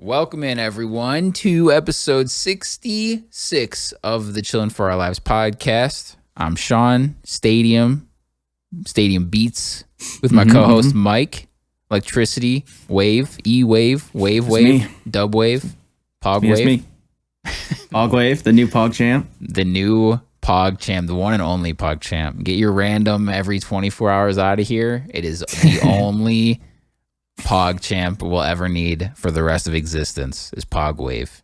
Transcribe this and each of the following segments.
Welcome in, everyone, to episode 66 of the Chillin For Our Lives podcast. I'm Sean, Stadium Beats, with my co-host Mike, ElectricityWave, E-Wave, Wave, Dubwave, PogWave. PogWave, the new PogChamp. The new PogChamp, the one and only PogChamp. Get your random every 24 hours out of here. It is the only PogChamp we'll ever need for the rest of existence is PogWave.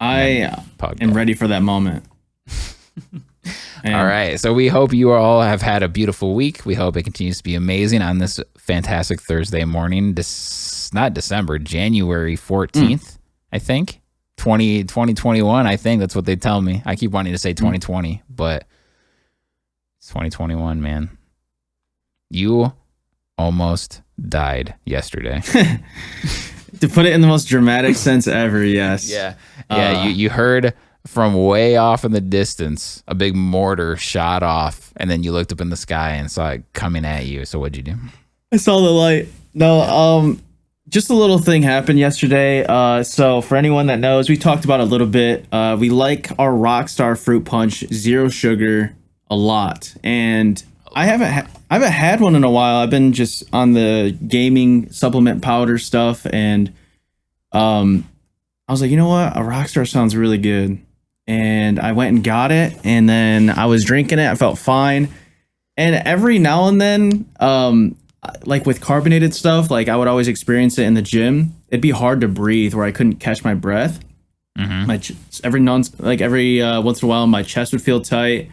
I am ready for that moment. All right. So we hope you all have had a beautiful week. We hope it continues to be amazing on this fantastic Thursday morning. January 14th, I think. 2021, I think that's what they tell me. I keep wanting to say 2020, but it's 2021, man. You almost died yesterday. To put it in the most dramatic sense ever, yes. Yeah. You heard from way off in the distance a big mortar shot off, and then you looked up in the sky and saw it coming at you. So what'd you do? I saw the light. No, just a little thing happened yesterday. So for anyone that knows, we talked about it a little bit. We like our Rockstar Fruit Punch Zero Sugar a lot, and I haven't had one in a while. I've been just on the gaming supplement powder stuff, and I was like, you know what? A Rockstar sounds really good. And I went and got it, and then I was drinking it. I felt fine. And every now and then, like with carbonated stuff, like I would always experience it in the gym. It'd be hard to breathe where I couldn't catch my breath. Every once in a while, my chest would feel tight.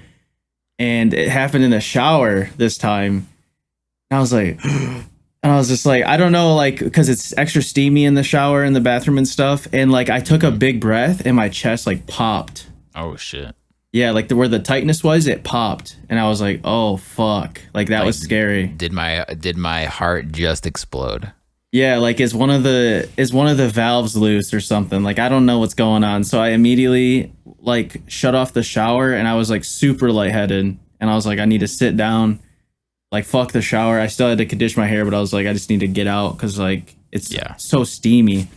And it happened in the shower this time. And I was just like, I don't know, like, because it's extra steamy in the shower in the bathroom and stuff. And like, I took a big breath and my chest like popped. Oh shit. Yeah, like where the tightness was, it popped. And I was like, oh fuck. Like that was scary. Did my heart just explode? Yeah, like is one of the valves loose or something? Like I don't know what's going on. So I immediately like shut off the shower, and I was like super lightheaded, and I was like, I need to sit down. Like fuck the shower. I still had to condition my hair, but I was like, I just need to get out because like it's so steamy.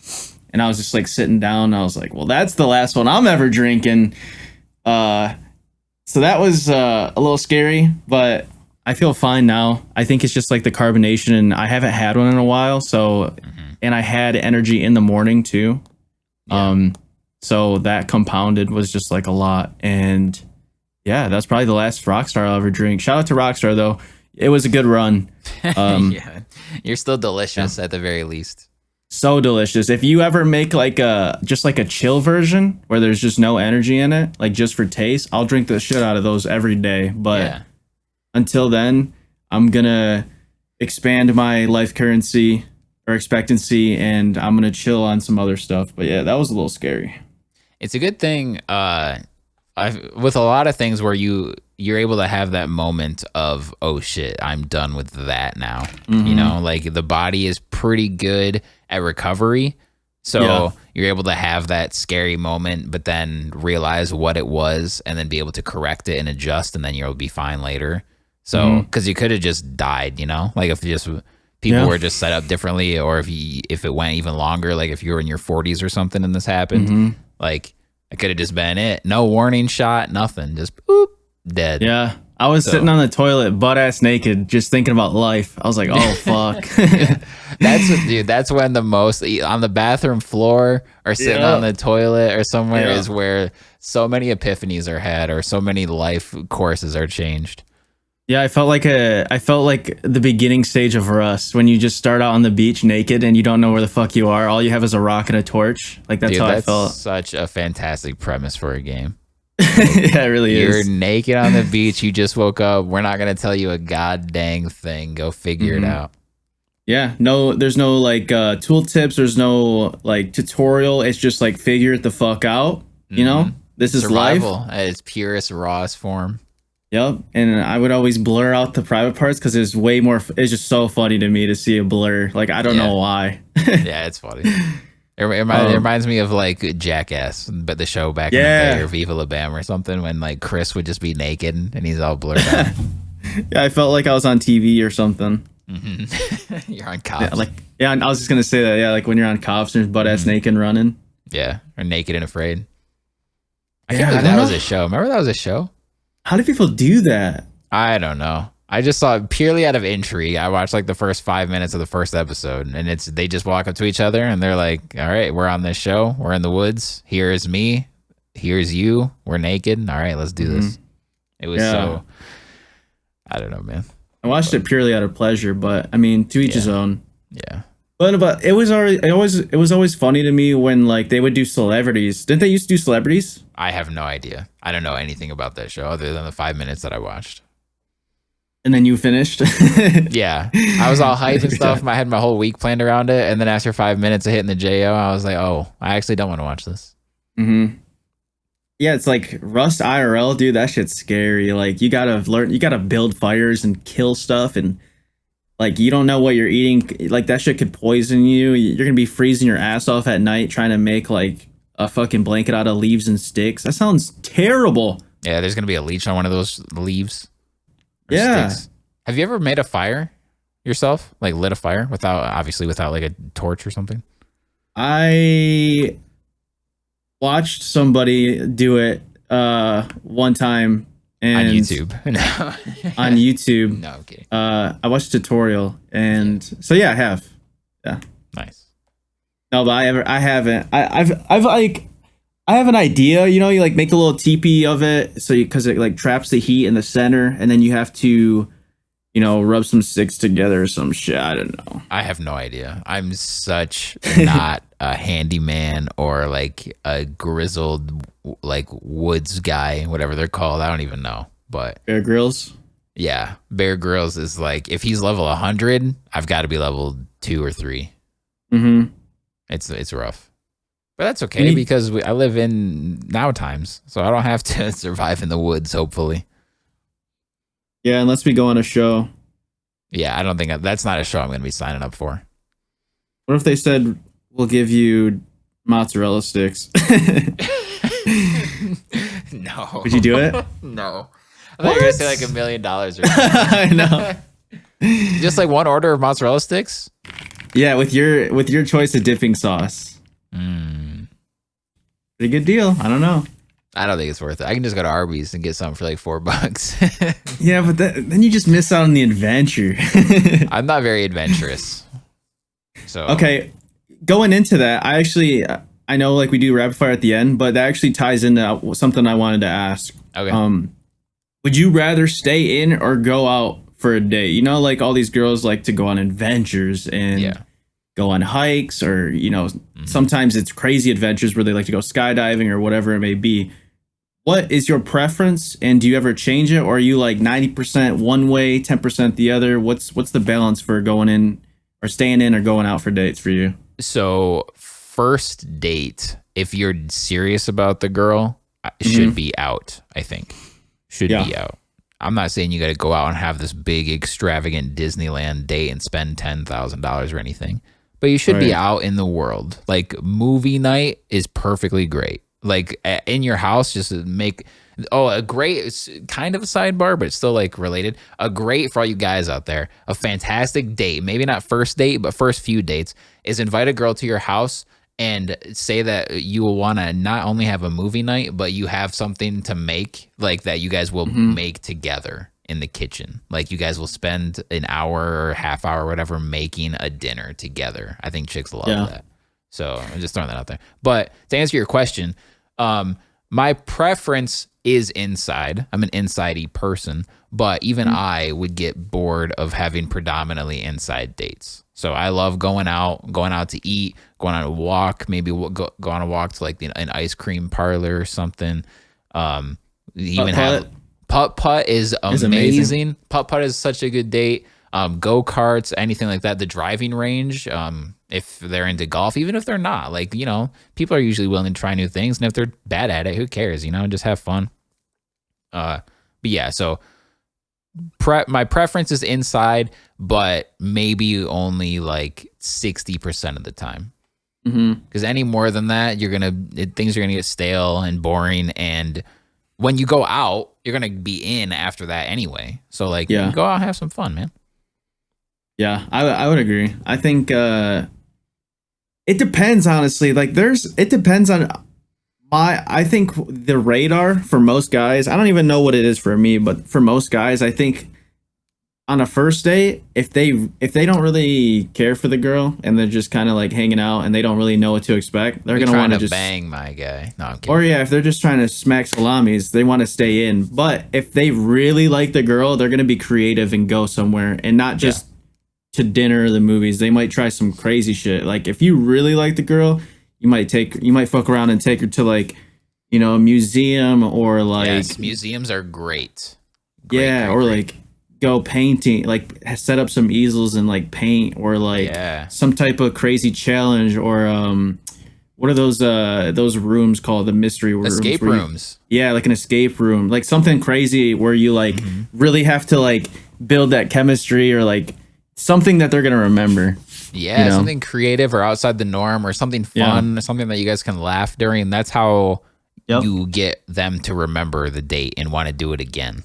And I was just like sitting down, and I was like, well, that's the last one I'm ever drinking. So that was a little scary, but I feel fine now. I think it's just like the carbonation, and I haven't had one in a while. So, and I had energy in the morning too. Yeah. So that compounded was just like a lot. And yeah, that's probably the last Rockstar I'll ever drink. Shout out to Rockstar though. It was a good run. Yeah, you're still delicious at the very least. So delicious. If you ever make like a chill version where there's just no energy in it, like just for taste, I'll drink the shit out of those every day. But until then, I'm gonna expand my life currency or expectancy, and I'm gonna chill on some other stuff. But yeah, that was a little scary. It's a good thing with a lot of things where you're able to have that moment of, oh shit, I'm done with that now. You know, like the body is pretty good at recovery. So you're able to have that scary moment, but then realize what it was and then be able to correct it and adjust, and then you'll be fine later. So, because you could have just died, you know, like if just people were just set up differently, or if it went even longer, like if you were in your 40s or something and this happened, like it could have just been it. No warning shot, nothing, just boop, dead. Yeah. I was sitting on the toilet, butt ass naked, just thinking about life. I was like, oh, fuck. That's when the most on the bathroom floor or sitting on the toilet or somewhere is where so many epiphanies are had, or so many life courses are changed. Yeah, I felt like the beginning stage of Rust, when you just start out on the beach naked and you don't know where the fuck you are. All you have is a rock and a torch. Like that's how I felt. Such a fantastic premise for a game. Yeah, it really You're is. You're naked on the beach. You just woke up. We're not gonna tell you a god dang thing. Go figure it out. Yeah, there's no like tool tips. There's no like tutorial. It's just like figure it the fuck out. You know, this is survival life at its purest, rawest form. Yep, and I would always blur out the private parts because it's way more. It's just so funny to me to see a blur. Like I don't know why. Yeah, it's funny. It reminds me of like Jackass, but the show back in the day, or Viva La Bam or something, when like Chris would just be naked and he's all blurred out. Yeah, I felt like I was on TV or something. Mm-hmm. You're on Yeah, cops. like yeah, I was just gonna say that. Yeah, like when you're on cops and butt ass naked running. Yeah, or Naked and Afraid. I can't Yeah, I believe don't that know. was a show. Remember that was a show? How do people do that? I don't know. I just saw it purely out of intrigue. I watched like the first 5 minutes of the first episode, and they just walk up to each other and they're like, "All right, we're on this show. We're in the woods. Here's me. Here's you. We're naked. All right, let's do this." It was so. I don't know, man. I watched it purely out of pleasure, but I mean, to each his own. Yeah. But it was always funny to me when like they would do celebrities. Didn't they used to do celebrities? I have no idea. I don't know anything about that show other than the 5 minutes that I watched. And then you finished. Yeah, I was all hyped and stuff. I had my whole week planned around it, and then after 5 minutes of hitting the JO, I was like, "Oh, I actually don't want to watch this." Yeah, it's like Rust IRL, dude. That shit's scary. Like you gotta build fires and kill stuff, and like you don't know what you're eating. Like that shit could poison you. You're gonna be freezing your ass off at night trying to make like a fucking blanket out of leaves and sticks. That sounds terrible. Yeah, there's gonna be a leech on one of those leaves. Yeah. Sticks. Have you ever made a fire yourself? Like lit a fire without like a torch or something? I watched somebody do it one time and On YouTube. No. on YouTube. No, I'm kidding. I watched a tutorial and so yeah, I have. Yeah. Nice. No, but I haven't. I've like I have an idea, you know, you like make a little teepee of it so because it like traps the heat in the center and then you have to, you know, rub some sticks together or some shit. I don't know. I have no idea. I'm such not a handyman or like a grizzled like woods guy, whatever they're called. I don't even know. But Bear Grylls. yeah, Bear Grylls is like if he's level 100, I've got to be level 2 or 3. It's rough. But that's okay because I live in now times, so I don't have to survive in the woods, hopefully. Yeah, unless we go on a show. Yeah, I don't think that's not a show I'm going to be signing up for. What if they said we'll give you mozzarella sticks? No. Would you do it? No. I thought you were going to say like $1 million or something. I know. Just like one order of mozzarella sticks? Yeah, with your choice of dipping sauce. Pretty good deal. I don't know. I don't think it's worth it. I can just go to Arby's and get something for like $4. Yeah, but then you just miss out on the adventure. I'm not very adventurous. So okay, going into that, I know like we do rapid fire at the end, but that actually ties into something I wanted to ask. Okay. Would you rather stay in or go out for a date? You know, like all these girls like to go on adventures and go on hikes, or you know, sometimes it's crazy adventures where they like to go skydiving or whatever it may be. What is your preference, and do you ever change it, or are you like 90% one way, 10% the other? What's the balance for going in or staying in or going out for dates for you? So first date, if you're serious about the girl, should be out, I think. Should be out. I'm not saying you got to go out and have this big extravagant Disneyland date and spend $10,000 or anything, but you should be out in the world. Like movie night is perfectly great. Like in your house, just make a great, it's kind of a sidebar, but it's still like related. A great for all you guys out there, a fantastic date, maybe not first date, but first few dates, is invite a girl to your house and say that you will want to not only have a movie night, but you have something to make, like that you guys will make together in the kitchen. Like you guys will spend an hour or half hour or whatever making a dinner together. I think chicks love that. So I'm just throwing that out there. But to answer your question, my preference is inside. I'm an inside-y person, but even I would get bored of having predominantly inside dates. So I love going out to eat, going on a walk, maybe go on a walk to like an ice cream parlor or something. Even have putt-putt is amazing. Putt-putt is such a good date. Go-karts, anything like that. The driving range, if they're into golf, even if they're not, like, you know, people are usually willing to try new things. And if they're bad at it, who cares, you know, just have fun. But yeah, so my preference is inside, but maybe only like 60% of the time. Because any more than that, things are gonna get stale and boring. And when you go out, you're gonna be in after that anyway. So like, go out and have some fun, man. Yeah, I would agree. I think it depends, honestly. Like it depends on I think the radar for most guys, I don't even know what it is for me, but for most guys, I think on a first date, if they don't really care for the girl and they're just kind of like hanging out and they don't really know what to expect, they're gonna want to just bang my guy. No, I'm kidding. or yeah, if they're just trying to smack salamis, they want to stay in. But if they really like the girl, they're gonna be creative and go somewhere and not just to dinner or the movies. They might try some crazy shit. Like if you really like the girl, you might fuck around and take her to like, a museum or like Yes, museums are great. Great. Like go painting, like set up some easels and like paint or like some type of crazy challenge or what are those rooms called? The mystery rooms. Escape rooms. Like an escape room. Like something crazy where you like really have to like build that chemistry or like something that they're gonna remember. Yeah, something creative or outside the norm or something fun, something that you guys can laugh during. That's how you get them to remember the date and want to do it again.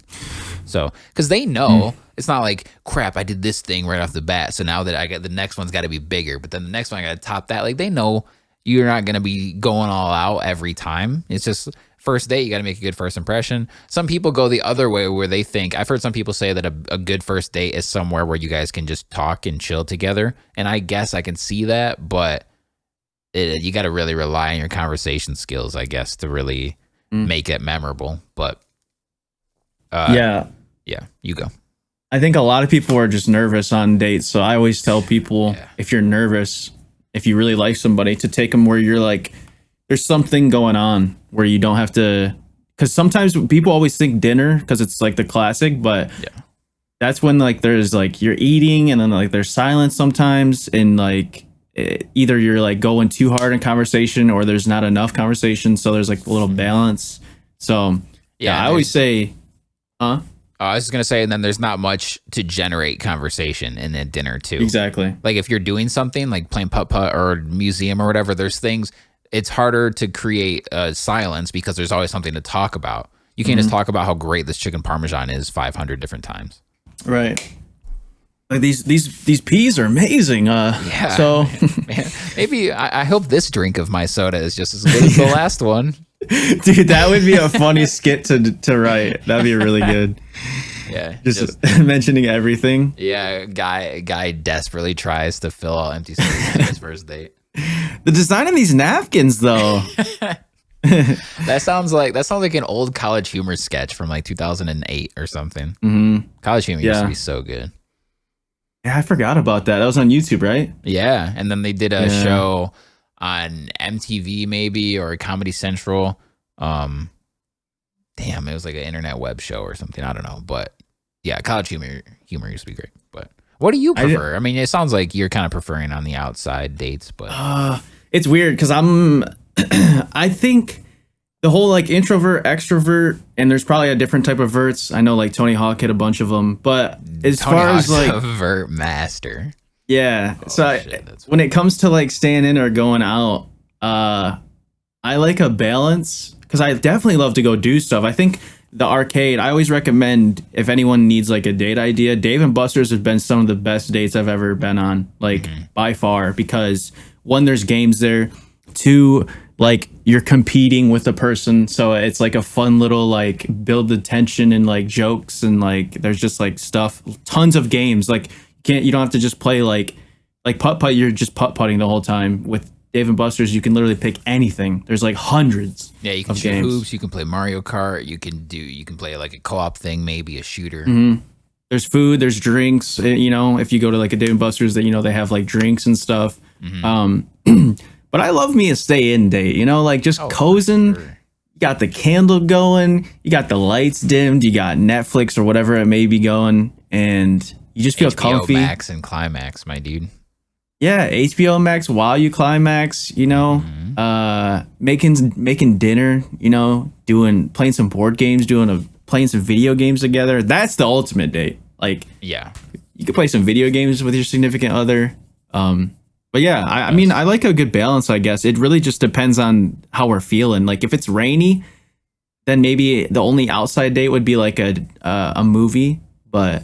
So, because they know it's not like, crap, I did this thing right off the bat. So now that I got the next one's got to be bigger, but then the next one I got to top that. Like they know you're not going to be going all out every time. It's just first date. You got to make a good first impression. Some people go the other way where they think, I've heard some people say that a good first date is somewhere where you guys can just talk and chill together. And I guess I can see that, but you got to really rely on your conversation skills, I guess, to really make it memorable. But yeah, you go. I think a lot of people are just nervous on dates. So I always tell people if you're nervous, if you really like somebody, to take them where you're like, there's something going on where you don't have to, because sometimes people always think dinner because it's like the classic, but that's when like there's like you're eating and then like there's silence sometimes and like either you're like going too hard in conversation or there's not enough conversation. So there's like a little balance. So I always say, I was just going to say, and then there's not much to generate conversation in a dinner too. Exactly. Like if you're doing something like playing putt-putt or museum or whatever, there's things, it's harder to create silence because there's always something to talk about. You can't just talk about how great this chicken parmesan is 500 different times. Right. Like these peas are amazing. So man, maybe I hope this drink of my soda is just as good as the last one. Dude, that would be a funny skit to write. That'd be really good. Yeah, just mentioning everything. Yeah, guy desperately tries to fill all empty spaces on his first date. The design of these napkins, though. That sounds like an old College Humor sketch from like 2008 or something. College Humor used to be so good. Yeah, I forgot about that. That was on YouTube, right? Yeah, and then they did a show on MTV maybe or Comedy Central. Damn, it was like an internet web show or something. I don't know, but yeah, College Humor used to be great. But what do you prefer? I mean, it sounds like you're kind of preferring on the outside dates, but it's weird because I think the whole like introvert, extrovert, and there's probably a different type of verts. I know like Tony Hawk hit a bunch of them, but as Tony far Hawk's as like a vert master. Yeah. So when it comes to like staying in or going out, I like a balance because I definitely love to go do stuff. I think the arcade, I always recommend if anyone needs like a date idea, Dave and Buster's have been some of the best dates I've ever been on, like by far, because one, there's games there. Two, like you're competing with the person. So it's like a fun little like build the tension and like jokes and like there's just like stuff, tons of games. Like you don't have to just play like putt-putt, you're just putt-putting the whole time. With Dave and Buster's, you can literally pick anything. There's like hundreds. Yeah, you can shoot games. Hoops, you can play Mario Kart, you can play like a co-op thing, maybe a shooter. There's food, there's drinks, if you go to like a Dave and Buster's that they have like drinks and stuff. But I love me a stay-in date, like just cozying. Sure. You got the candle going, you got the lights dimmed, you got Netflix or whatever it may be going, and you just feel HBO comfy. Max and Climax, my dude. Yeah, HBO Max while you climax, making dinner, playing some board games, playing some video games together. That's the ultimate date. Like, yeah, you could play some video games with your significant other. But yeah, I mean, I like a good balance, I guess. It really just depends on how we're feeling. Like if it's rainy, then maybe the only outside date would be like a movie. But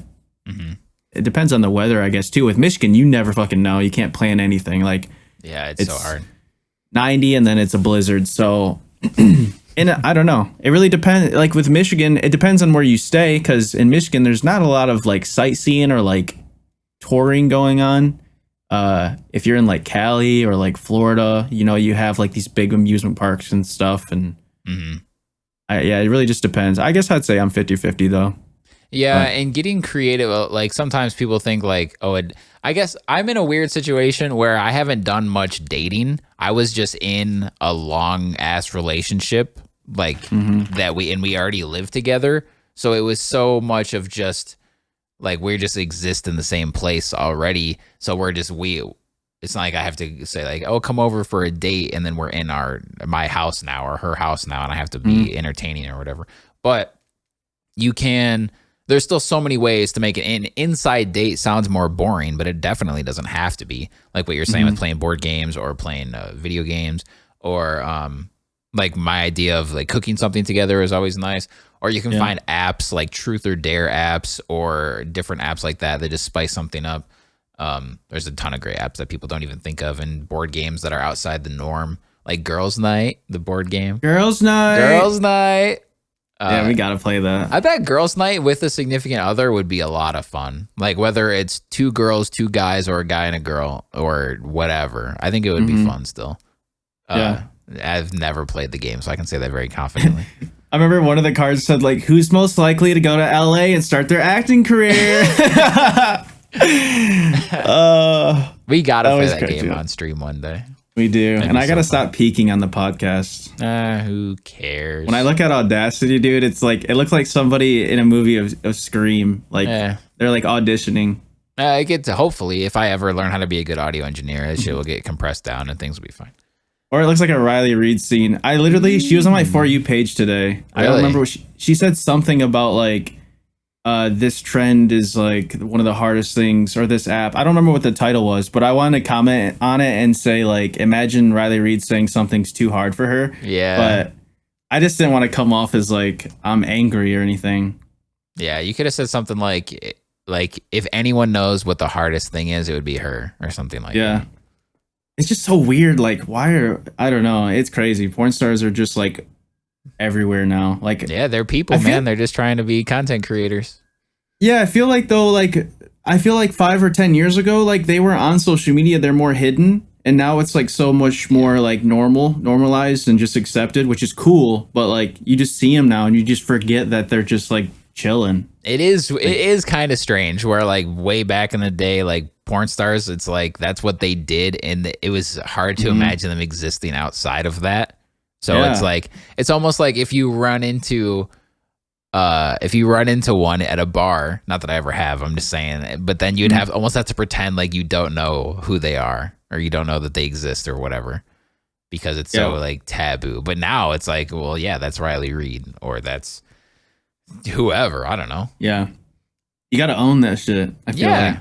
it depends on the weather, I guess, too. With Michigan, you never fucking know. You can't plan anything. Like, yeah, it's so hard. 90 and then it's a blizzard. So, and I don't know. It really depends. Like with Michigan, it depends on where you stay, because in Michigan, there's not a lot of like sightseeing or like touring going on. If you're in like Cali or like Florida, you know, you have like these big amusement parks and stuff. And yeah, it really just depends. I guess I'd say I'm 50-50 though. Yeah, and getting creative, like sometimes people think like, oh, I guess I'm in a weird situation where I haven't done much dating. I was just in a long ass relationship, like that we already lived together. So it was so much of just like we just exist in the same place already. So it's not like I have to say like, oh, come over for a date, and then we're in my house now or her house now, and I have to be entertaining or whatever. But there's still so many ways to make it. An inside date sounds more boring, but it definitely doesn't have to be. Like what you're saying with playing board games or playing video games, or like my idea of like cooking something together is always nice. Or you can find apps like Truth or Dare apps or different apps like that just spice something up. There's a ton of great apps that people don't even think of, and board games that are outside the norm, like Girls Night, the board game. Girls Night. Yeah, we gotta play that. I bet Girls Night with a significant other would be a lot of fun. Like whether it's 2 girls, 2 guys, or a guy and a girl, or whatever. I think it would be fun still. Yeah. I've never played the game, so I can say that very confidently. I remember one of the cards said like, who's most likely to go to LA and start their acting career? We gotta play that game on stream one day. We do. And I gotta stop peeking on the podcast. Who cares? When I look at Audacity, dude, it's like it looks like somebody in a movie of Scream. Like they're like auditioning. I get to, hopefully, if I ever learn how to be a good audio engineer, that shit will get compressed down and things will be fine. Or it looks like a Riley Reid scene. She was on my For You page today. Really? I don't remember what she said something about like this trend is like one of the hardest things, or this app. I don't remember what the title was, but I wanted to comment on it and say like, imagine Riley Reid saying something's too hard for her. Yeah. But I just didn't want to come off as like I'm angry or anything. Yeah, you could have said something like if anyone knows what the hardest thing is, it would be her, or something like that. Yeah. It's just so weird. Like, I don't know. It's crazy. Porn stars are just like everywhere now. Like, yeah, they're people, man. They're just trying to be content creators. Yeah, I feel like 5 or 10 years ago, like they were on social media, they're more hidden, and now it's like so much more like normalized and just accepted, which is cool. But like you just see them now, and you just forget that they're just like chilling. It is kind of strange where like way back in the day, like porn stars, it's like that's what they did, and it was hard to imagine them existing outside of that. So it's like, it's almost like if you run into one at a bar, not that I ever have, I'm just saying, but then you'd almost have to pretend like you don't know who they are, or you don't know that they exist or whatever, because it's so like taboo. But now it's like, well, yeah, that's Riley Reid, or that's whoever, I don't know. Yeah. You got to own that shit. I feel like.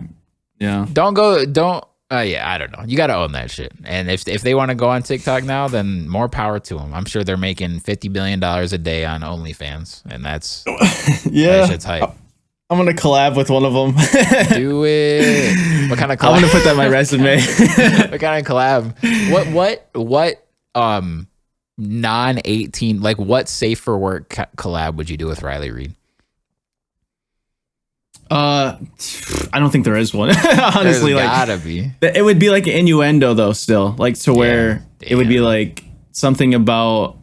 Yeah. I don't know. You got to own that shit. And if they want to go on TikTok now, then more power to them. I'm sure they're making $50 billion a day on OnlyFans, and that's that shit's hype. I'm gonna collab with one of them. Do it. What kind of collab? I'm gonna put that in my resume. What kind of collab? What non-18, like what safe for work collab would you do with Riley Reid? I don't think there is one. Honestly, there's like gotta be. It would be like an innuendo though, still, like to where it would be like something about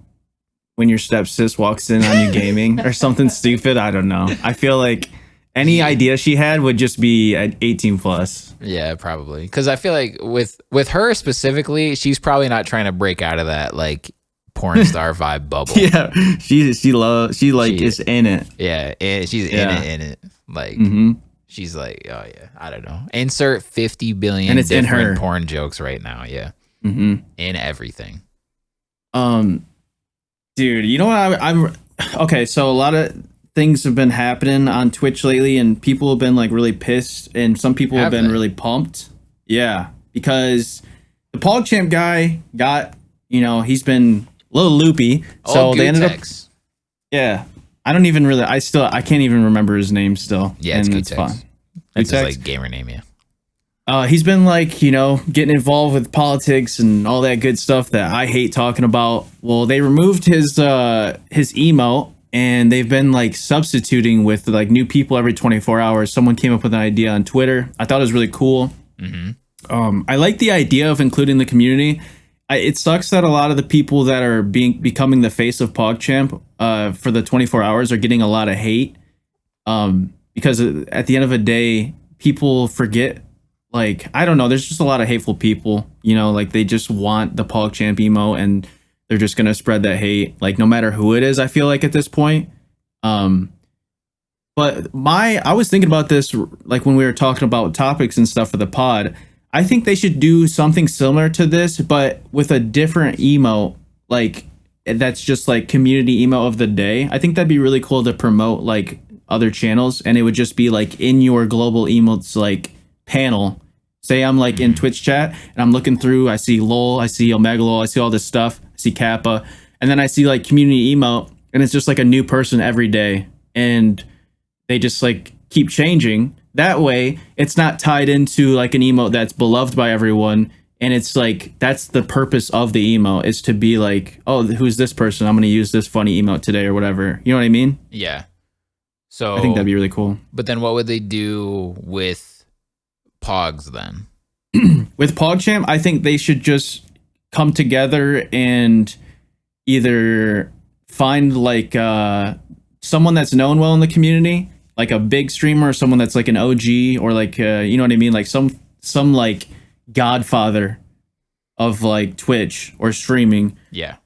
when your stepsis walks in on you gaming or something stupid. I don't know. I feel like any idea she had would just be at 18 plus. Yeah, probably. Because I feel like with her specifically, she's probably not trying to break out of that like porn star vibe bubble. Yeah, she is in it. Yeah, she's in it. Like she's like, oh yeah, I don't know. Insert 50 billion and it's different in her porn jokes right now. Yeah, in everything. Dude, you know what? I'm okay. So a lot of things have been happening on Twitch lately, and people have been like really pissed, and some people have been really pumped. Yeah, because the PogChamp guy got, he's been a little loopy. So they ended up. Yeah. I can't even remember his name still. Yeah, it's fun. That's his like gamer name, yeah. He's been like, you know, getting involved with politics and all that good stuff that I hate talking about. Well, they removed his emote, and they've been like substituting with like new people every 24 hours. Someone came up with an idea on Twitter. I thought it was really cool. I like the idea of including the community. It sucks that a lot of the people that are becoming the face of PogChamp for the 24 hours are getting a lot of hate. Because at the end of the day, people forget. Like, I don't know, there's just a lot of hateful people, you know, like they just want the PogChamp emote and they're just going to spread that hate, like no matter who it is, I feel like at this point. But I was thinking about this, like when we were talking about topics and stuff for the pod. I think they should do something similar to this, but with a different emote, like that's just like community emote of the day. I think that'd be really cool to promote like other channels, and it would just be like in your global emotes, like panel. Say I'm like in Twitch chat and I'm looking through, I see LOL, I see Omega LOL, I see all this stuff, I see Kappa, and then I see like community emote, and it's just like a new person every day, and they just like keep changing. That way it's not tied into like an emote that's beloved by everyone, and it's like that's the purpose of the emote, is to be like, oh, who's this person, I'm gonna use this funny emote today or whatever, you know what I mean? Yeah. So I think that'd be really cool. But then what would they do with Pogs then? With PogChamp, I think they should just come together and either find like someone that's known well in the community, like a big streamer, or someone that's like an OG, or like you know what I mean, like some like godfather of like Twitch or streaming. Yeah.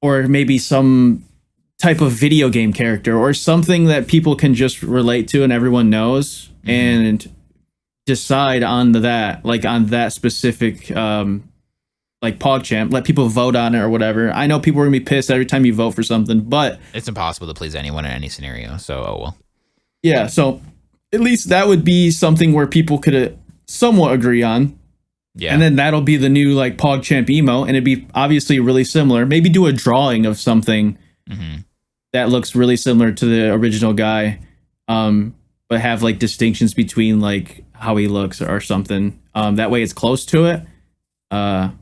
Or maybe some type of video game character or something that people can just relate to and everyone knows, and decide on that, like on that specific like PogChamp, let people vote on it or whatever. I know people are gonna be pissed every time you vote for something, but it's impossible to please anyone in any scenario, so oh well. Yeah, so at least that would be something where people could somewhat agree on. Yeah. And then that'll be the new like PogChamp emote, and it'd be obviously really similar. Maybe do a drawing of something that looks really similar to the original guy, but have like distinctions between like how he looks or something. That way it's close to it. But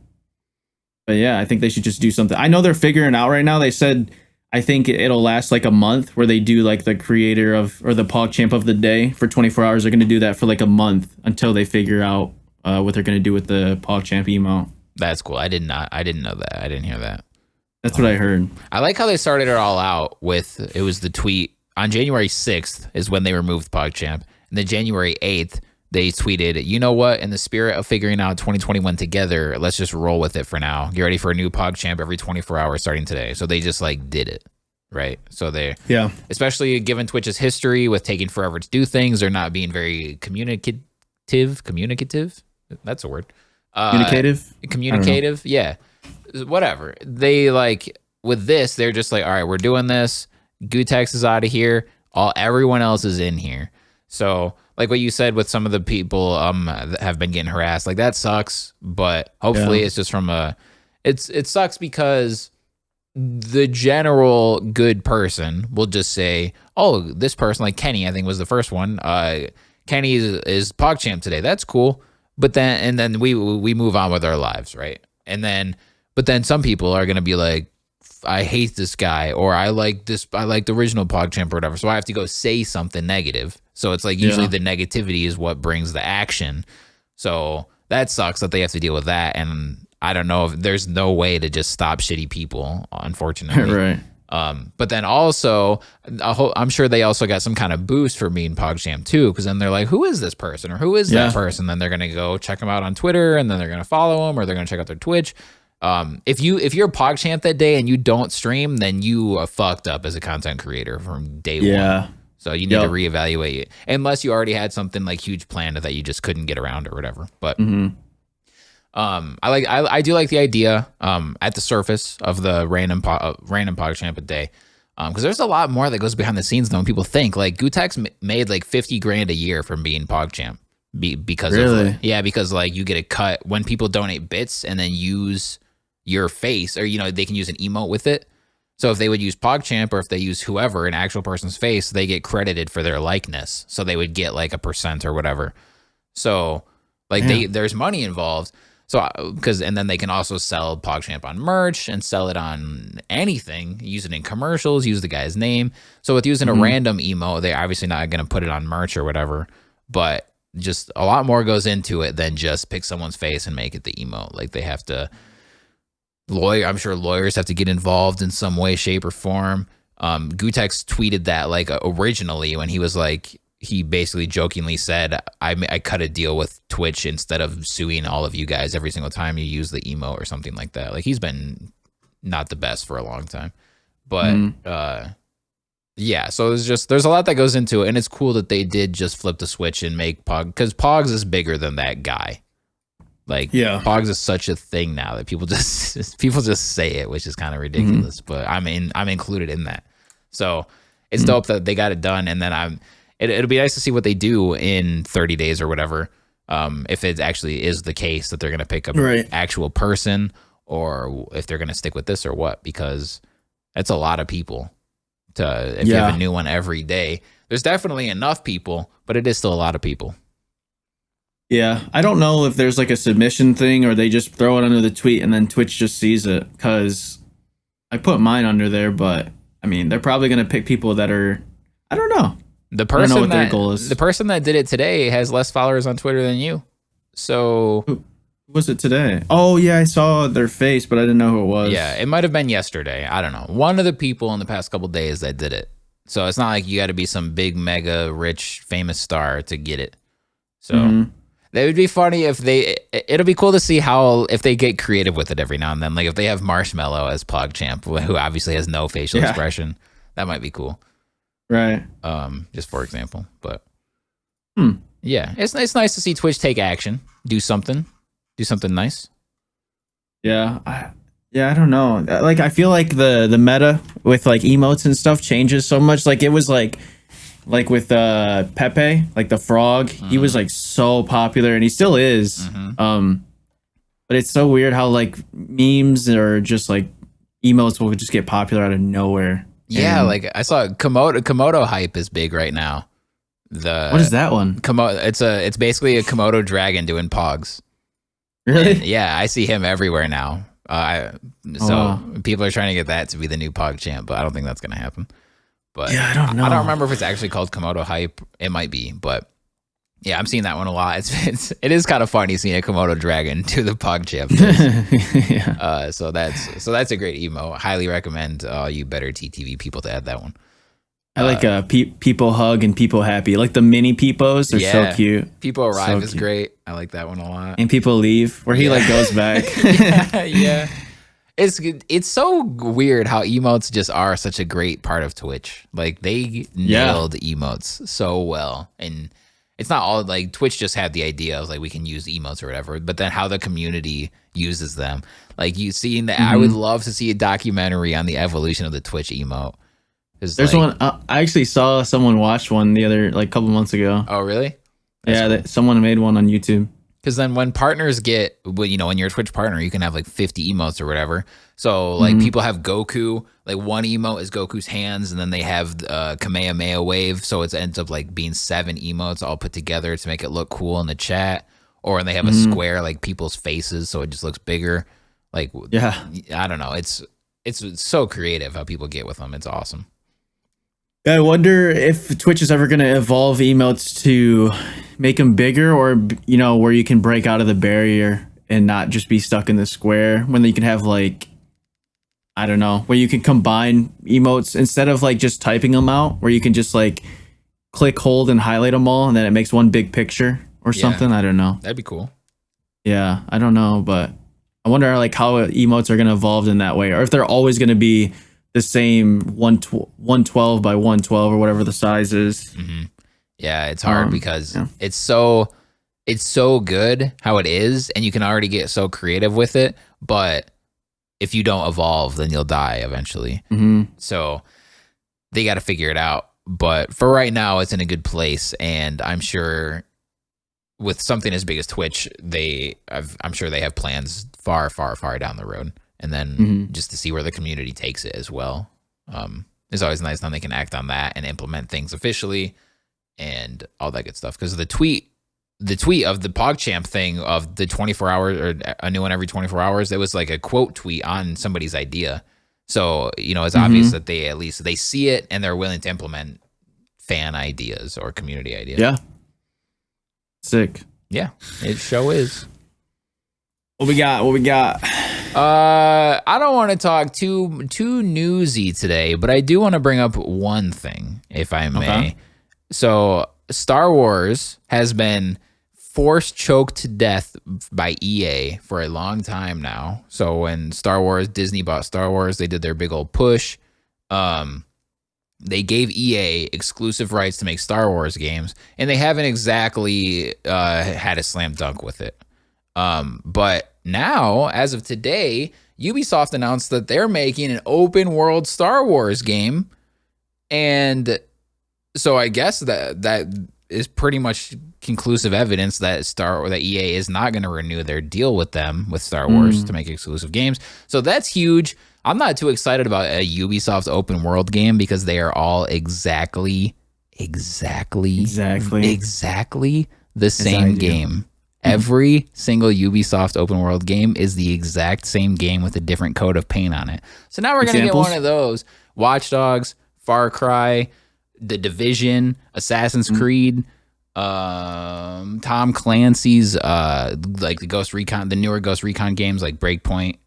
yeah, I think they should just do something. I know they're figuring out right now. They said, I think it'll last like a month, where they do like the creator of, or the PogChamp of the day for 24 hours. They're going to do that for like a month until they figure out what they're going to do with the PogChamp emote. That's cool. I didn't know that. I didn't hear that. That's what I heard. I like how they started it all out with, it was the tweet on January 6th is when they removed PogChamp. And then January 8th, they tweeted, you know what, in the spirit of figuring out 2021 together, let's just roll with it for now. Get ready for a new PogChamp every 24 hours starting today. So they just like did it, right? So they, especially given Twitch's history with taking forever to do things, or not being very communicative. That's a word. Communicative. Yeah. Whatever. They like, with this, they're just like, all right, we're doing this. Gutex is out of here. Everyone else is in here. So like what you said with some of the people that have been getting harassed, like that sucks, but hopefully it's just from it sucks because the general good person will just say, oh, this person, like Kenny, I think was the first one. Kenny is PogChamp today. That's cool. But then we move on with our lives, right? But then some people are going to be like, I hate this guy, or I like the original PogChamp or whatever. So I have to go say something negative. So it's like usually the negativity is what brings the action. So that sucks that they have to deal with that. And I don't know if there's no way to just stop shitty people, unfortunately. Right. But then also, I'm sure they also got some kind of boost for being PogChamp too, because then they're like, who is this person, or who is that person? Then they're gonna go check them out on Twitter, and then they're gonna follow them, or they're gonna check out their Twitch. If you're PogChamp that day and you don't stream, then you are fucked up as a content creator from day one. So you need to reevaluate it, unless you already had something like huge planned that you just couldn't get around or whatever. But I do like the idea at the surface of the random PogChamp a day, because there's a lot more that goes behind the scenes than people think. Like Gutex made like $50,000 a year from being PogChamp because because like you get a cut when people donate bits and then use your face, or they can use an emote with it. So if they would use PogChamp or if they use whoever, an actual person's face, they get credited for their likeness. So they would get like a percent or whatever. So like there's money involved. So and then they can also sell PogChamp on merch and sell it on anything, use it in commercials, use the guy's name. So with using a random emote, they're obviously not going to put it on merch or whatever, but just a lot more goes into it than just pick someone's face and make it the emote. Like they have to I'm sure lawyers have to get involved in some way, shape, or form. Gutex tweeted that like originally when he was like, he basically jokingly said, I cut a deal with Twitch instead of suing all of you guys every single time you use the emote or something like that. Like he's been not the best for a long time, but yeah. So there's a lot that goes into it, and it's cool that they did just flip the switch and make Pog, because Pogs is bigger than that guy. Like Pogs is such a thing now that people just say it, which is kind of ridiculous. But I'm included in that. So it's dope that they got it done, and then it'll be nice to see what they do in 30 days or whatever. If it actually is the case that they're going to pick up an actual person, or if they're going to stick with this or what, because it's a lot of people if you have a new one every day. There's definitely enough people, but it is still a lot of people. Yeah, I don't know if there's like a submission thing or they just throw it under the tweet and then Twitch just sees it, because I put mine under there, but I mean, they're probably going to pick people that are, I don't know. The person their goal is. The person that did it today has less followers on Twitter than you. So who was it today? Oh yeah, I saw their face, but I didn't know who it was. Yeah, it might have been yesterday. I don't know. One of the people in the past couple days that did it. So it's not like you got to be some big, mega, rich, famous star to get it. So that would be funny if it'll be cool to see if they get creative with it every now and then. Like if they have Marshmallow as PogChamp, who obviously has no facial expression, that might be cool. Right. Just for example, but yeah, it's nice to see Twitch take action, do something nice. Yeah. I don't know. Like I feel like the meta with like emotes and stuff changes so much. Like it was like with Pepe, like the frog, he was like so popular and he still is. But it's so weird how like memes or just like emotes will just get popular out of nowhere. Yeah, like I saw Komodo hype is big right now. What is that one? It's basically a Komodo dragon doing pogs. Really? And yeah, I see him everywhere now. People are trying to get that to be the new PogChamp, but I don't think that's gonna happen. But yeah, I don't know. I don't remember if it's actually called Komodo hype. It might be, but yeah, I'm seeing that one a lot. It is kind of funny seeing a Komodo dragon do the PogChamp. Yeah. So that's a great emo. Highly recommend all you better TTV people to add that one. I like people hug and people happy. Like the mini peepos, they're so cute. People arrive is great. I like that one a lot. And people leave, where he like goes back. Yeah. It's so weird how emotes just are such a great part of Twitch. Like they nailed emotes so well, and it's not all like Twitch just had the idea of like we can use emotes or whatever, but then how the community uses them. Like you seeing that, I would love to see a documentary on the evolution of the Twitch emote. There's one I actually saw someone watch one the other like couple months ago. Oh really? That's cool. Someone made one on YouTube. Because then when partners when you're a Twitch partner, you can have like 50 emotes or whatever. So like people have Goku, like one emote is Goku's hands, and then they have Kamehameha wave. So it ends up like being 7 emotes all put together to make it look cool in the chat. Or when they have a square like people's faces, so it just looks bigger. Like I don't know. It's so creative how people get with them. It's awesome. I wonder if Twitch is ever going to evolve emotes to make them bigger, or, where you can break out of the barrier and not just be stuck in the square, when you can have like, I don't know, where you can combine emotes instead of like just typing them out, where you can just like click, hold, and highlight them all, and then it makes one big picture or something. I don't know. That'd be cool. Yeah, I don't know, but I wonder like how emotes are going to evolve in that way, or if they're always going to be the same 112 by 112 or whatever the size is. Yeah, it's hard because it's so good how it is, and you can already get so creative with it, but if you don't evolve, then you'll die eventually. So they got to figure it out. But for right now, it's in a good place, and I'm sure with something as big as Twitch, I'm sure they have plans far, far, far down the road. and then just to see where the community takes it as well. It's always nice when they can act on that and implement things officially and all that good stuff. Because the tweet of the PogChamp thing of the 24 hours or a new one every 24 hours, it was like a quote tweet on somebody's idea. So, it's obvious that they at least they see it and they're willing to implement fan ideas or community ideas. Yeah. Sick. Yeah, it show is. What we got? I don't want to talk too newsy today, but I do want to bring up one thing, if I may. Okay. So, Star Wars has been force choked to death by EA for a long time now. So when Disney bought Star Wars, they did their big old push. They gave EA exclusive rights to make Star Wars games, and they haven't exactly had a slam dunk with it. But now, as of today, Ubisoft announced that they're making an open world Star Wars game, and so I guess that is pretty much conclusive evidence that EA is not going to renew their deal with them with Star Wars to make exclusive games. So that's huge. I'm not too excited about a Ubisoft open world game because they are all exactly the same game. Every single Ubisoft open world game is the exact same game with a different coat of paint on it. So now we're going to get one of those. Watch Dogs, Far Cry, The Division, Assassin's Creed, Tom Clancy's like the Ghost Recon, the newer Ghost Recon games like Breakpoint,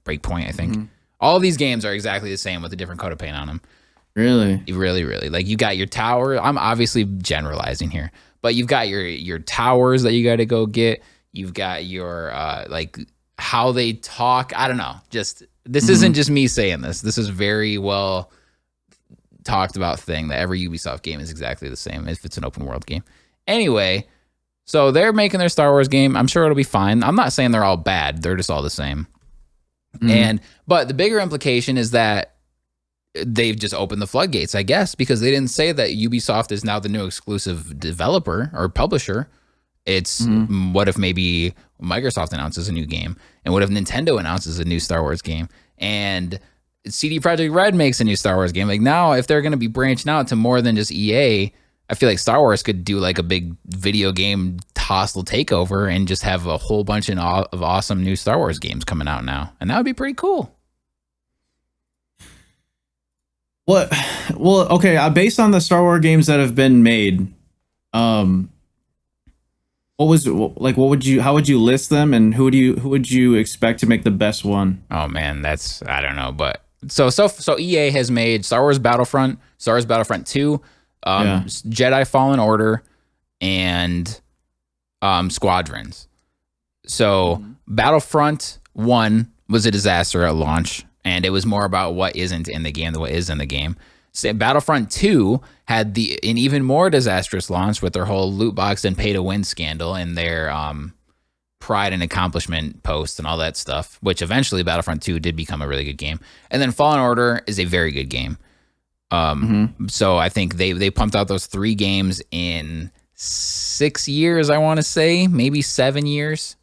I think. All of these games are exactly the same with a different coat of paint on them. Really? Like you got your tower. I'm obviously generalizing here, but you've got your towers that you got to go get. You've got your like how they talk. I don't know. Just this isn't just me saying this. This is very well talked about thing that every Ubisoft game is exactly the same if it's an open world game. Anyway, so they're making their Star Wars game. I'm sure it'll be fine. I'm not saying they're all bad. They're just all the same. But the bigger implication is that they've just opened the floodgates, I guess, because they didn't say that Ubisoft is now the new exclusive developer or publisher. It's what if maybe Microsoft announces a new game, and what if Nintendo announces a new Star Wars game, and CD Projekt Red makes a new Star Wars game. Like now, if they're going to be branching out to more than just EA, I feel like Star Wars could do like a big video game hostile takeover and just have a whole bunch of awesome new Star Wars games coming out now. And that would be pretty cool. What? Well, okay. Based on the Star Wars games that have been made, how would you list them, and who would you expect to make the best one? Oh man, I don't know, but so EA has made Star Wars Battlefront, Star Wars Battlefront 2, Jedi Fallen Order, and Squadrons. So Battlefront 1 was a disaster at launch, and it was more about what isn't in the game than what is in the game. Battlefront 2 had an even more disastrous launch with their whole loot box and pay to win scandal and their pride and accomplishment post and all that stuff, which eventually Battlefront 2 did become a really good game. And then Fallen Order is a very good game. So I think they pumped out those 3 games in 6 years, I want to say, maybe 7 years,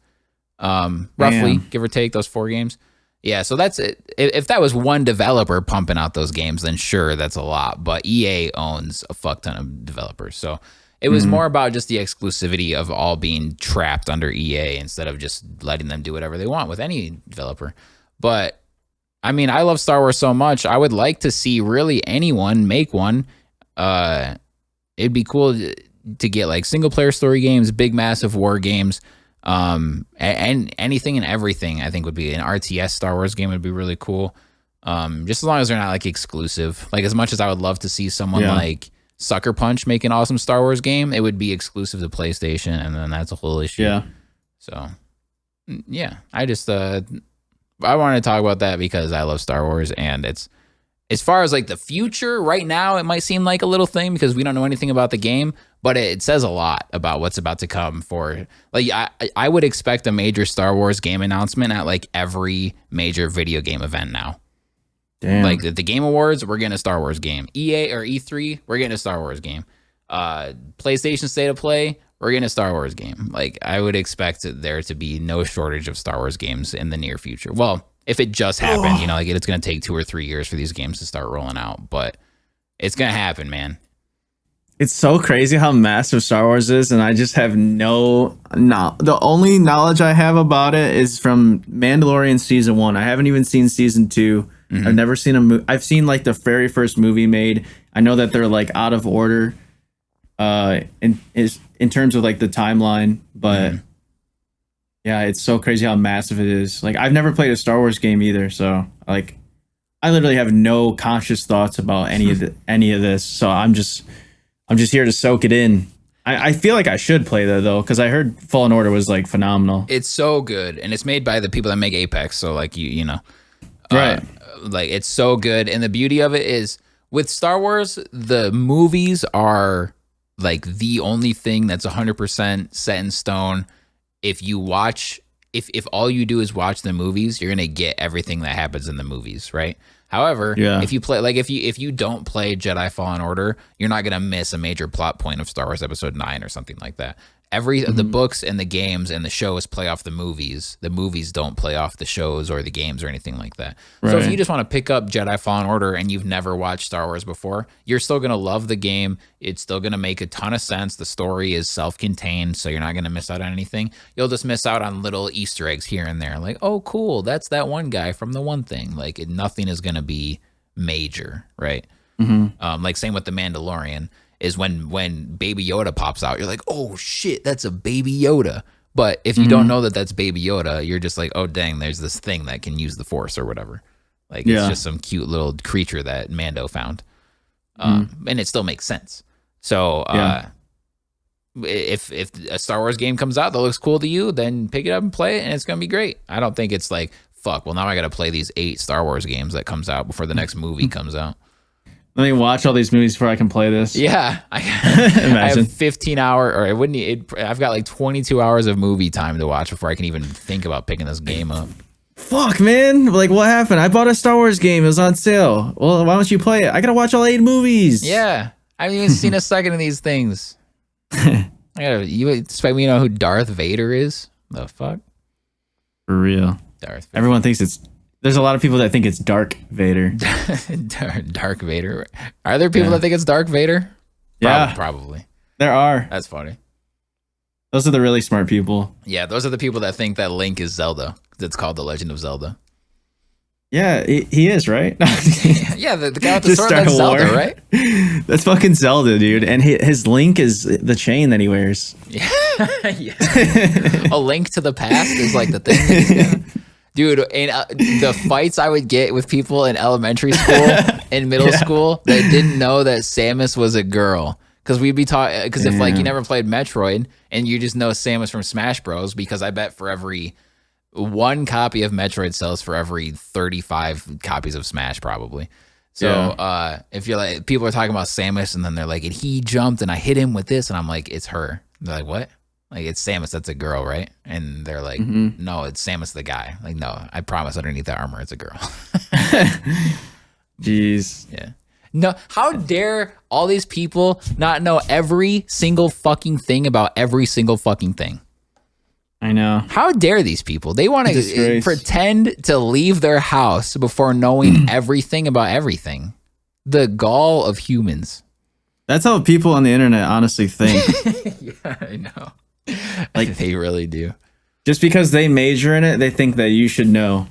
roughly, give or take, those 4 games. Yeah, so that's it. If that was one developer pumping out those games, then sure, that's a lot. But EA owns a fuck ton of developers. So it was more about just the exclusivity of all being trapped under EA instead of just letting them do whatever they want with any developer. But, I mean, I love Star Wars so much. I would like to see really anyone make one. It'd be cool to get like single-player story games, big, massive war games, and anything and everything. I think would be an RTS Star Wars game would be really cool. Just as long as they're not like exclusive. Like as much as I would love to see someone like Sucker Punch make an awesome Star Wars game, it would be exclusive to PlayStation, and then that's a whole issue. Yeah. So yeah, I just I want to talk about that because I love Star Wars, and it's as far as like the future right now, it might seem like a little thing because we don't know anything about the game, but it says a lot about what's about to come for like, I would expect a major Star Wars game announcement at like every major video game event now. Damn. Like the Game Awards, we're getting a Star Wars game. EA or E3, we're getting a Star Wars game. PlayStation State of Play, we're getting a Star Wars game. Like I would expect there to be no shortage of Star Wars games in the near future. Well, If it just happened, you know, like it's going to take 2 or 3 years for these games to start rolling out, but it's going to happen, man. It's so crazy how massive Star Wars is, and I just have the only knowledge I have about it is from Mandalorian season 1. I haven't even seen season 2. Mm-hmm. I've never seen a movie. I've seen like the very first movie made. I know that they're like out of order in terms of like the timeline, but yeah, it's so crazy how massive it is. Like I've never played a Star Wars game either, so like I literally have no conscious thoughts about any of this. So I'm just here to soak it in. I feel like I should play that though, because I heard Fallen Order was like phenomenal. It's so good, and it's made by the people that make Apex. So like you know, right? Like it's so good, and the beauty of it is with Star Wars, the movies are like the only thing that's 100% set in stone. If you watch, if all you do is watch the movies, you're gonna get everything that happens in the movies, right? However, if you play, like if you don't play Jedi Fallen Order, you're not gonna miss a major plot point of Star Wars Episode 9 or something like that. The books and the games and the shows play off the movies. The movies don't play off the shows or the games or anything like that. Right. So if you just want to pick up Jedi Fallen Order and you've never watched Star Wars before, you're still going to love the game. It's still going to make a ton of sense. The story is self-contained, so you're not going to miss out on anything. You'll just miss out on little Easter eggs here and there. Like, oh, cool, that's that one guy from the one thing. Like, nothing is going to be major, right? Like, same with The Mandalorian. Is when Baby Yoda pops out, you're like, oh shit, that's a Baby Yoda. But if you don't know that that's Baby Yoda, you're just like, oh dang, there's this thing that can use the Force or whatever. Like it's just some cute little creature that Mando found, and it still makes sense. So if a Star Wars game comes out that looks cool to you, then pick it up and play it, and it's gonna be great. I don't think it's like, fuck, well now I got to play these 8 Star Wars games that comes out before the next movie comes out. Let me watch all these movies before I can play this. Yeah, I have 15 hour, or it wouldn't. I've got like 22 hours of movie time to watch before I can even think about picking this game up. Fuck, man! Like, what happened? I bought a Star Wars game. It was on sale. Well, why don't you play it? I gotta watch all 8 movies. Yeah, I haven't even seen a second of these things. You expect me to know who Darth Vader is? The fuck? For real. Darth Vader. Everyone thinks it's. There's a lot of people that think it's Dark Vader. Dark Vader. Are there people that think it's Dark Vader? Yeah. Probably. There are. That's funny. Those are the really smart people. Yeah, those are the people that think that Link is Zelda. It's called The Legend of Zelda. Yeah, he is, right? Yeah, the guy with the sword, that's Zelda, right? That's fucking Zelda, dude. And his Link is the chain that he wears. Yeah. A Link to the Past is like the thing that he's got. Dude, in the fights I would get with people in elementary school and middle school that didn't know that Samus was a girl. Because we'd be talking, because if like you never played Metroid and you just know Samus from Smash Bros, because I bet for every 1 copy of Metroid sells for every 35 copies of Smash probably. So if you're like, people are talking about Samus and then they're like, and he jumped and I hit him with this, and I'm like, it's her. They're like, what? Like, it's Samus, that's a girl, right? And they're like, no, it's Samus the guy. Like, no, I promise underneath that armor, it's a girl. Jeez. Yeah. No, how dare all these people not know every single fucking thing about every single fucking thing? I know. How dare these people? They want to pretend to leave their house before knowing everything about everything. The gall of humans. That's how people on the internet honestly think. Yeah, I know. Like they really do. Just because they major in it, they think that you should know.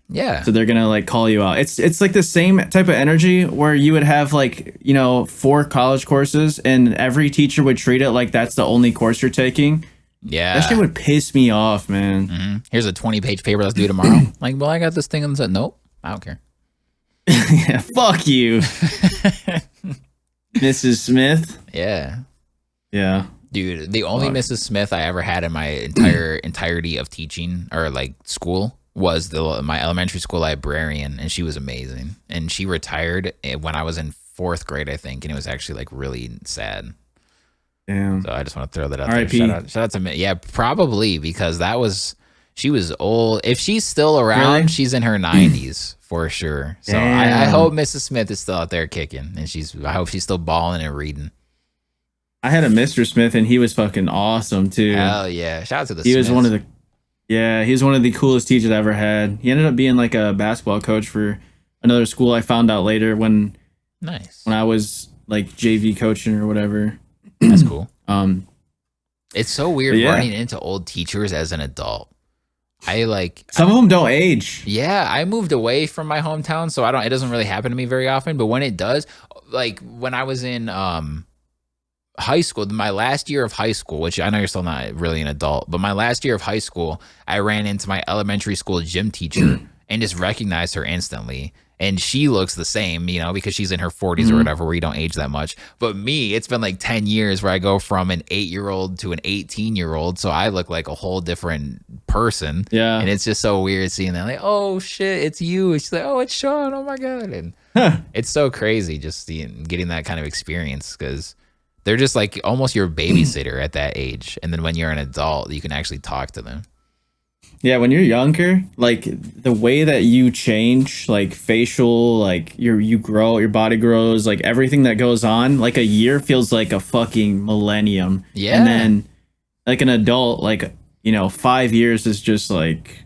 Yeah. So they're gonna like call you out. It's like the same type of energy where you would have like, 4 college courses and every teacher would treat it like that's the only course you're taking. Yeah. That shit would piss me off, man. Here's a 20-page paper let's do tomorrow. Like, well, I got this thing and said, nope, I don't care. Yeah, fuck you. Mrs. Smith. Yeah. Yeah. Dude, the only Mrs. Smith I ever had in my entirety of teaching or like school was my elementary school librarian, and she was amazing. And she retired when I was in 4th grade, I think, and it was actually like really sad. Damn. So I just want to throw that out there. Shout out to me. Yeah, probably because she was old. If she's still around, she's in her 90s for sure. So I hope Mrs. Smith is still out there kicking, and I hope she's still balling and reading. I had a Mr. Smith, and he was fucking awesome too. Hell yeah! Shout out to the. He Smiths. was one of the. Yeah, he was one of the coolest teachers I ever had. He ended up being like a basketball coach for another school. I found out later Nice. when I was like JV coaching or whatever. That's cool. Um, It's so weird yeah. running into old teachers as an adult. Some of them don't age. Yeah, I moved away from my hometown, so it doesn't really happen to me very often, but when it does, like when I was in high school, my last year of high school, which I know you're still not really an adult, but my last year of high school, I ran into my elementary school gym teacher and just recognized her instantly. And she looks the same, you know, because she's in her 40s or whatever, where you don't age that much. But me, it's been like 10 years where I go from an 8-year-old to an 18-year-old. So I look like a whole different person. Yeah. And it's just so weird seeing that. Like, oh, shit, it's you. It's like, oh, it's Sean. Oh, my God. And it's so crazy just getting that kind of experience because they're just like almost your babysitter at that age. And then when you're an adult, you can actually talk to them. Yeah, when you're younger, like the way that you change, like facial, like you grow, your body grows, like everything that goes on, like a year feels like a fucking millennium. Yeah. And then like an adult, like, 5 years is just like,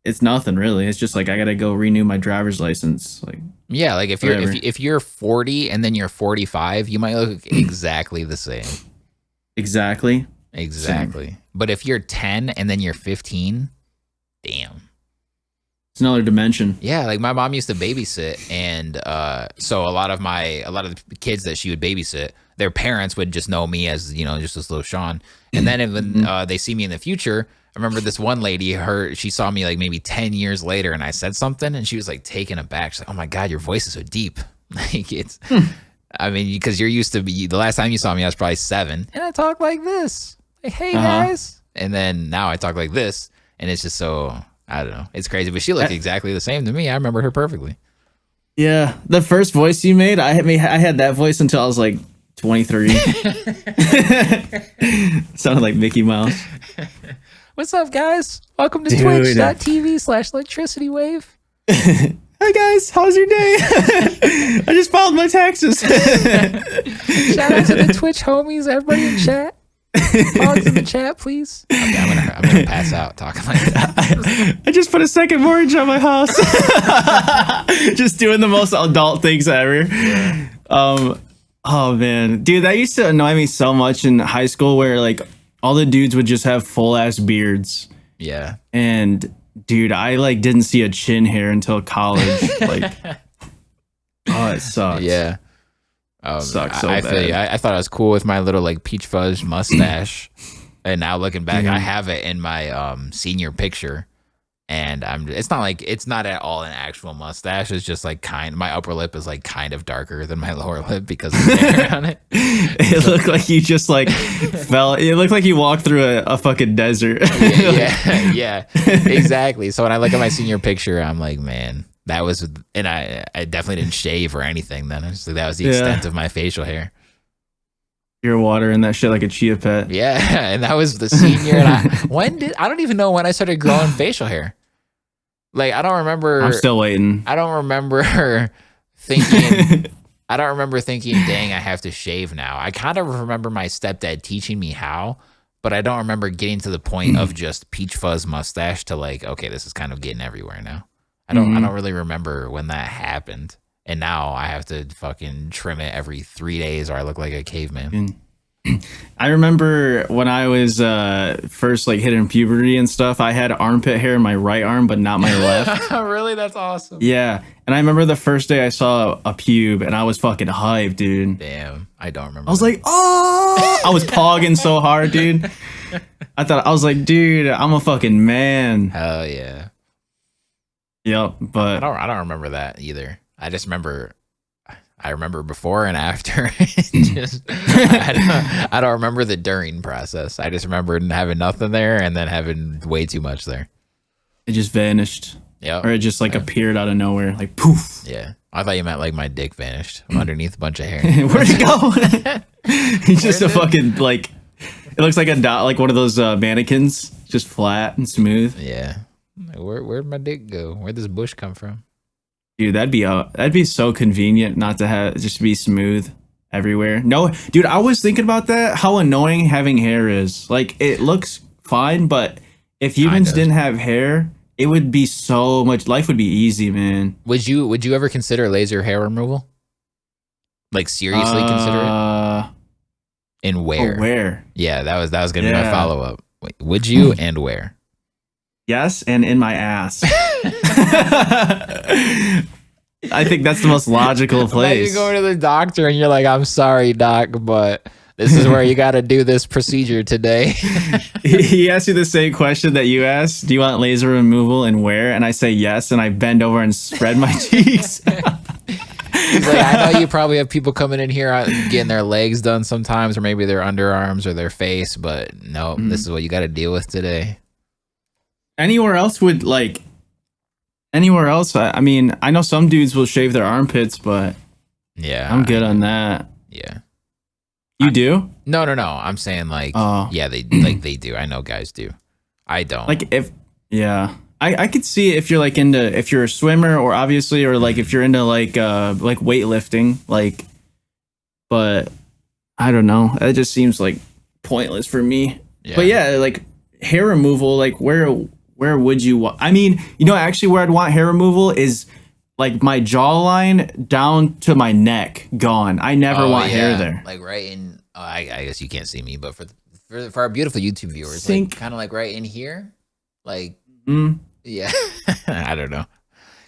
it's nothing really. It's just like I gotta go renew my driver's license. Like, yeah, like if you're 40 and then you're 45, you might look exactly the same. Exactly. Same. But if you're 10 and then you're 15, damn. It's another dimension. Yeah, like my mom used to babysit, and so a lot of the kids that she would babysit, their parents would just know me as, just this little Sean. And then when they see me in the future, I remember this one lady, she saw me like maybe 10 years later, and I said something, and she was like taken aback. She's like, "Oh my God, your voice is so deep." Like it's, I mean, because you're used to the last time you saw me, I was probably 7, and I talk like this, like, "Hey guys," and then now I talk like this, and it's just so, I don't know, it's crazy. But she looked exactly the same to me. I remember her perfectly. Yeah, the first voice you made, I had that voice until I was like 23. Sounded like Mickey Mouse. What's up, guys? Welcome to twitch.tv/ElectricityWave. Hi guys, how's your day? I just filed my taxes. Shout out to the Twitch homies, everybody in chat. Pogs in the chat, please. Okay, I'm gonna pass out talking like that. I just put a second mortgage on my house. Just doing the most adult things ever. Oh man, dude, that used to annoy me so much in high school, where like all the dudes would just have full ass beards. Yeah, and dude, I like didn't see a chin hair until college. Like, oh, it sucks. Yeah. Sucks so I bad. feel you. I thought I was cool with my little like peach fuzz mustache, and now looking back, I have it in my senior picture, and it's not at all an actual mustache. It's just like my upper lip is like kind of darker than my lower lip because of the hair on it. It looked like you just like fell. It looked like you walked through a fucking desert. Yeah, exactly. So when I look at my senior picture, I'm like, man. That was, and I definitely didn't shave or anything then. I was like, that was the extent of my facial hair. You're watering that shit like a chia pet. Yeah, and that was the senior. And I don't even know when I started growing facial hair. Like, I don't remember. I'm still waiting. I don't remember thinking, dang, I have to shave now. I kind of remember my stepdad teaching me how, but I don't remember getting to the point of just peach fuzz mustache to like, okay, this is kind of getting everywhere now. I don't really remember when that happened. And now I have to fucking trim it every 3 days or I look like a caveman. I remember when I was first like hitting puberty and stuff, I had armpit hair in my right arm, but not my left. Really? That's awesome. Yeah. And I remember the first day I saw a pube and I was fucking hyped, dude. Damn. I don't remember. I was like, oh, I was pogging so hard, dude. I was like, dude, I'm a fucking man. Hell yeah. Yep, but I don't remember that either. I just remember before and after. I don't remember the during process. I just remember having nothing there and then having way too much there. It just vanished. Yeah, or it just like appeared out of nowhere, like poof. Yeah, I thought you meant like my dick vanished underneath a bunch of hair. Where'd it go? He's just a fucking like. It looks like a dot, like one of those mannequins, just flat and smooth. Yeah. Where'd my dick go? Where'd this bush come from? Dude, that'd be so convenient not to have just be smooth everywhere. No, dude, I was thinking about that. How annoying having hair is. Like, it looks fine, but if humans didn't have hair, it would be so much. Life would be easy, man. Would you ever consider laser hair removal? Like seriously consider it? And where? Oh, where? Yeah, that was gonna be my follow up. Would you and where? Yes, and in my ass. I think that's the most logical place. You go to the doctor and you're like, I'm sorry, doc, but this is where you got to do this procedure today. He asked you the same question that you asked. Do you want laser removal and where? And I say yes, and I bend over and spread my cheeks. He's like, I know you probably have people coming in here getting their legs done sometimes, or maybe their underarms or their face, but no, this is what you got to deal with today. Anywhere else, I mean, I know some dudes will shave their armpits, but yeah, I'm good on that. Yeah. You do? No. I'm saying yeah, they do. I know guys do. I don't. I could see if you're if you're a swimmer or obviously, or if you're into weightlifting, but I don't know. It just seems pointless for me. Yeah. But yeah, hair removal, where would you I mean, actually where I'd want hair removal is my jawline down to my neck gone. I never want hair there. Right in I guess you can't see me, but for our beautiful YouTube viewers, kind of right in here. Yeah. I don't know.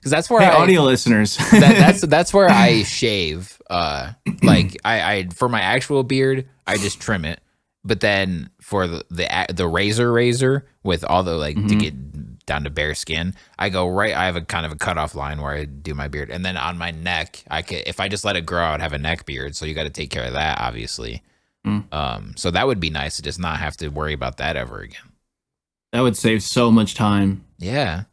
Cuz that's where audio listeners. that's where I shave. I for my actual beard, I just trim it. But then for the razor with all the to get down to bare skin, I go right. I have a kind of a cutoff line where I do my beard, and then on my neck, if I just let it grow, I'd have a neck beard. So you got to take care of that, obviously. So that would be nice to just not have to worry about that ever again. That would save so much time. Yeah,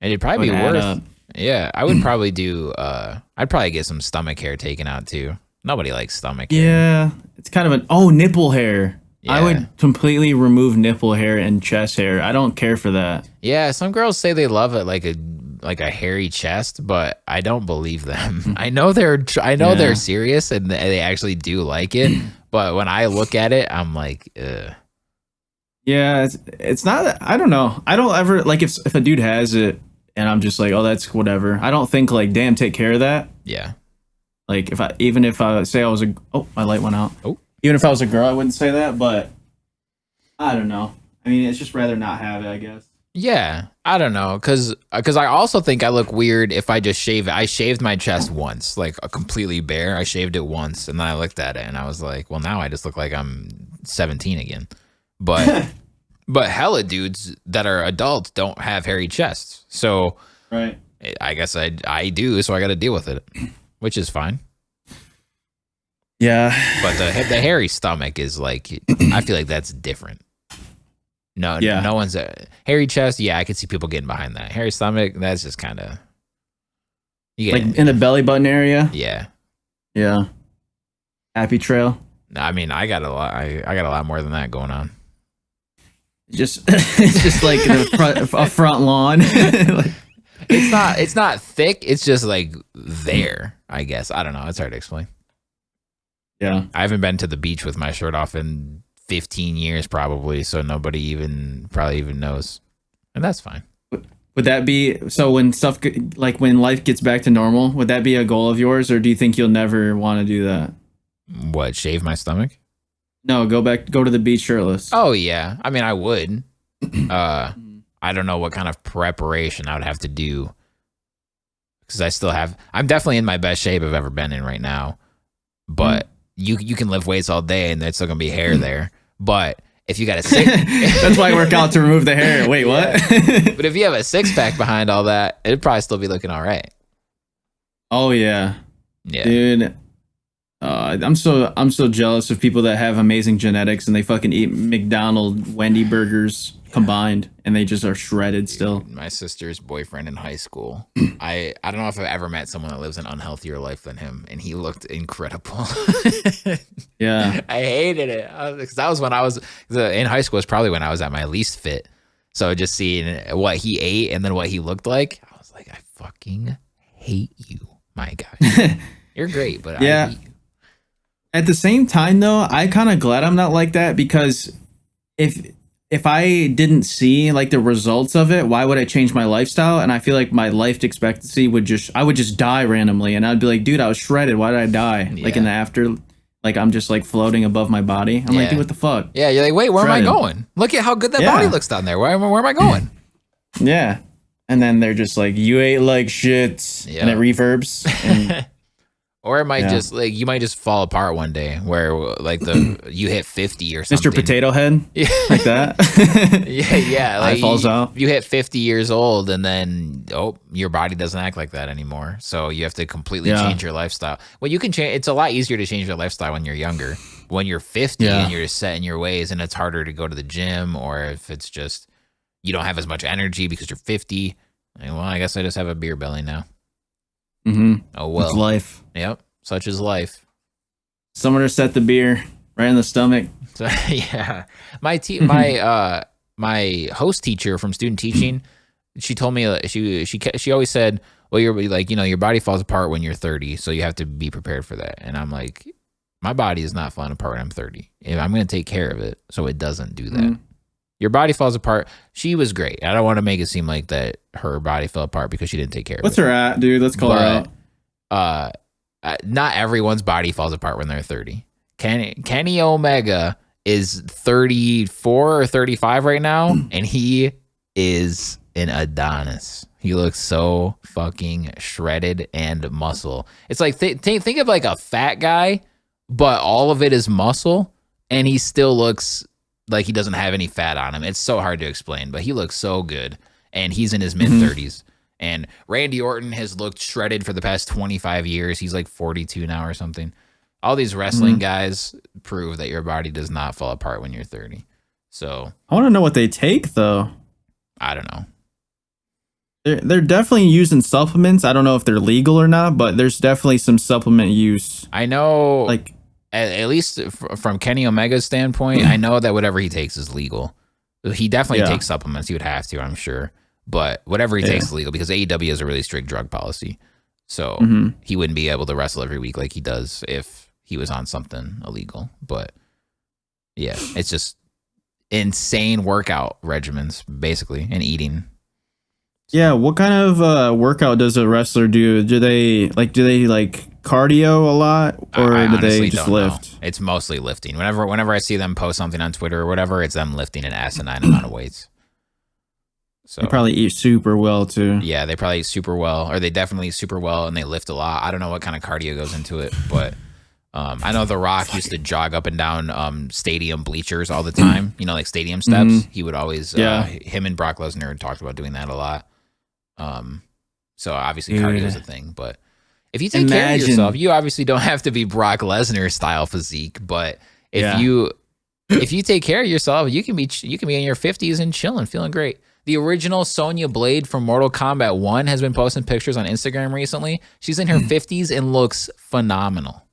and it'd probably be worth. Yeah, I would probably do. I'd probably get some stomach hair taken out too. Nobody likes stomach hair. Yeah, it's kind of nipple hair. Yeah. I would completely remove nipple hair and chest hair. I don't care for that. Yeah, some girls say they love it like a hairy chest, but I don't believe them. I know they're serious and they actually do like it, but when I look at it, I'm like, ugh. Yeah, it's not. I don't know. I don't ever if a dude has it and I'm just like, oh, that's whatever. I don't think damn, take care of that. Yeah. If I say I was my light went out. Oh. Even if I was a girl, I wouldn't say that, but I don't know. I mean, it's just rather not have it, I guess. Yeah, I don't know, because I also think I look weird if I just shave it. I shaved my chest once, a completely bare. I shaved it once, and then I looked at it, and I was like, well, now I just look like I'm 17 again. But but hella dudes that are adults don't have hairy chests. So right. I guess I do, so I got to deal with it, which is fine. Yeah, but the hairy stomach is I feel like that's different. No one's hairy chest. Yeah, I could see people getting behind that. Hairy stomach, that's just kind of in the belly button area. Yeah. Happy trail. I mean, I got a lot more than that going on. It's just a front lawn. It's not thick. It's just there. I guess I don't know. It's hard to explain. Yeah, I haven't been to the beach with my shirt off in 15 years probably, so nobody probably even knows, and that's fine. Would that be so when stuff when life gets back to normal? Would that be a goal of yours, or do you think you'll never want to do that? What, shave my stomach? No, go to the beach shirtless. Oh yeah, I mean I would. I don't know what kind of preparation I would have to do because I'm definitely in my best shape I've ever been in right now, but. You can lift weights all day and there's still gonna be hair there. But if you got a six, that's why I work out to remove the hair. Wait, what? But if you have a 6-pack behind all that, it'd probably still be looking all right. Oh yeah, dude. I'm so jealous of people that have amazing genetics and they fucking eat McDonald's, Wendy burgers combined, and they just are shredded still. My sister's boyfriend in high school. I don't know if I've ever met someone that lives an unhealthier life than him, and he looked incredible. Yeah, I hated it because that was when I was in high school. Was probably when I was at my least fit. So just seeing what he ate and then what he looked like, I was like, I fucking hate you, my guy. You're great, but yeah. I hate you. At the same time, though, I kind of glad I'm not like that because if if I didn't see like the results of it, why would I change my lifestyle? And I feel like my life expectancy I would just die randomly, and I'd be like, dude, I was shredded. Why did I die? Like in the after, like I'm just like floating above my body. I'm like, dude, what the fuck? Yeah, you're like, wait, where am I going? Look at how good that body looks down there. Where am I going? Yeah. And then they're just like, you ate like shit, and it reverbs. And or it might just like you might just fall apart one day where like you hit 50 or something. Mr. Potato Head, like that. yeah. Like falls out. You hit 50 years old, and then your body doesn't act like that anymore. So you have to completely change your lifestyle. Well, you can change. It's a lot easier to change your lifestyle when you're younger. When you're 50 and you're just set in your ways, and it's harder to go to the gym, or if it's just you don't have as much energy because you're 50. Well, I guess I just have a beer belly now. Mm-hmm. Oh well, it's life. Yep, such is life. Someone to set the beer right in the stomach. So, yeah, my host teacher from student teaching, she told me she always said, well, you're like, your body falls apart when you're 30, so you have to be prepared for that. And I'm like, my body is not falling apart when I'm 30. I'm going to take care of it so it doesn't do that. Mm-hmm. Your body falls apart. She was great. I don't want to make it seem like that her body fell apart because she didn't take care of it. What's her at, dude? Let's call her out. Not everyone's body falls apart when they're 30. Kenny Omega is 34 or 35 right now, and he is an Adonis. He looks so fucking shredded and muscle. It's like think of like a fat guy, but all of it is muscle, and he still looks like he doesn't have any fat on him. It's so hard to explain, but he looks so good, and he's in his mid-30s. And Randy Orton has looked shredded for the past 25 years. He's like 42 now or something. All these wrestling guys prove that your body does not fall apart when you're 30. So I want to know what they take, though. I don't know. They're definitely using supplements. I don't know if they're legal or not, but there's definitely some supplement use. I know, like at least from Kenny Omega's standpoint, I know that whatever he takes is legal. He definitely takes supplements. He would have to, I'm sure. But whatever he takes is legal because AEW has a really strict drug policy. So he wouldn't be able to wrestle every week like he does if he was on something illegal. But yeah, it's just insane workout regimens, basically, and eating. Yeah, what kind of workout does a wrestler do? Do they cardio a lot, or do they just lift? Know. It's mostly lifting. Whenever I see them post something on Twitter or whatever, it's them lifting an asinine amount of weights. So they probably eat super well too. Yeah, they probably eat super well, or they definitely eat super well, and they lift a lot. I don't know what kind of cardio goes into it, but I know The Rock used to jog up and down stadium bleachers all the time. Like stadium steps. He would always. Him and Brock Lesnar talked about doing that a lot. So obviously cardio is a thing, but if you take care of yourself, you obviously don't have to be Brock Lesnar style physique. But if you take care of yourself, you can be in your 50s and chilling, feeling great. The original Sonya Blade from Mortal Kombat 1 has been posting pictures on Instagram recently. She's in her 50s and looks phenomenal.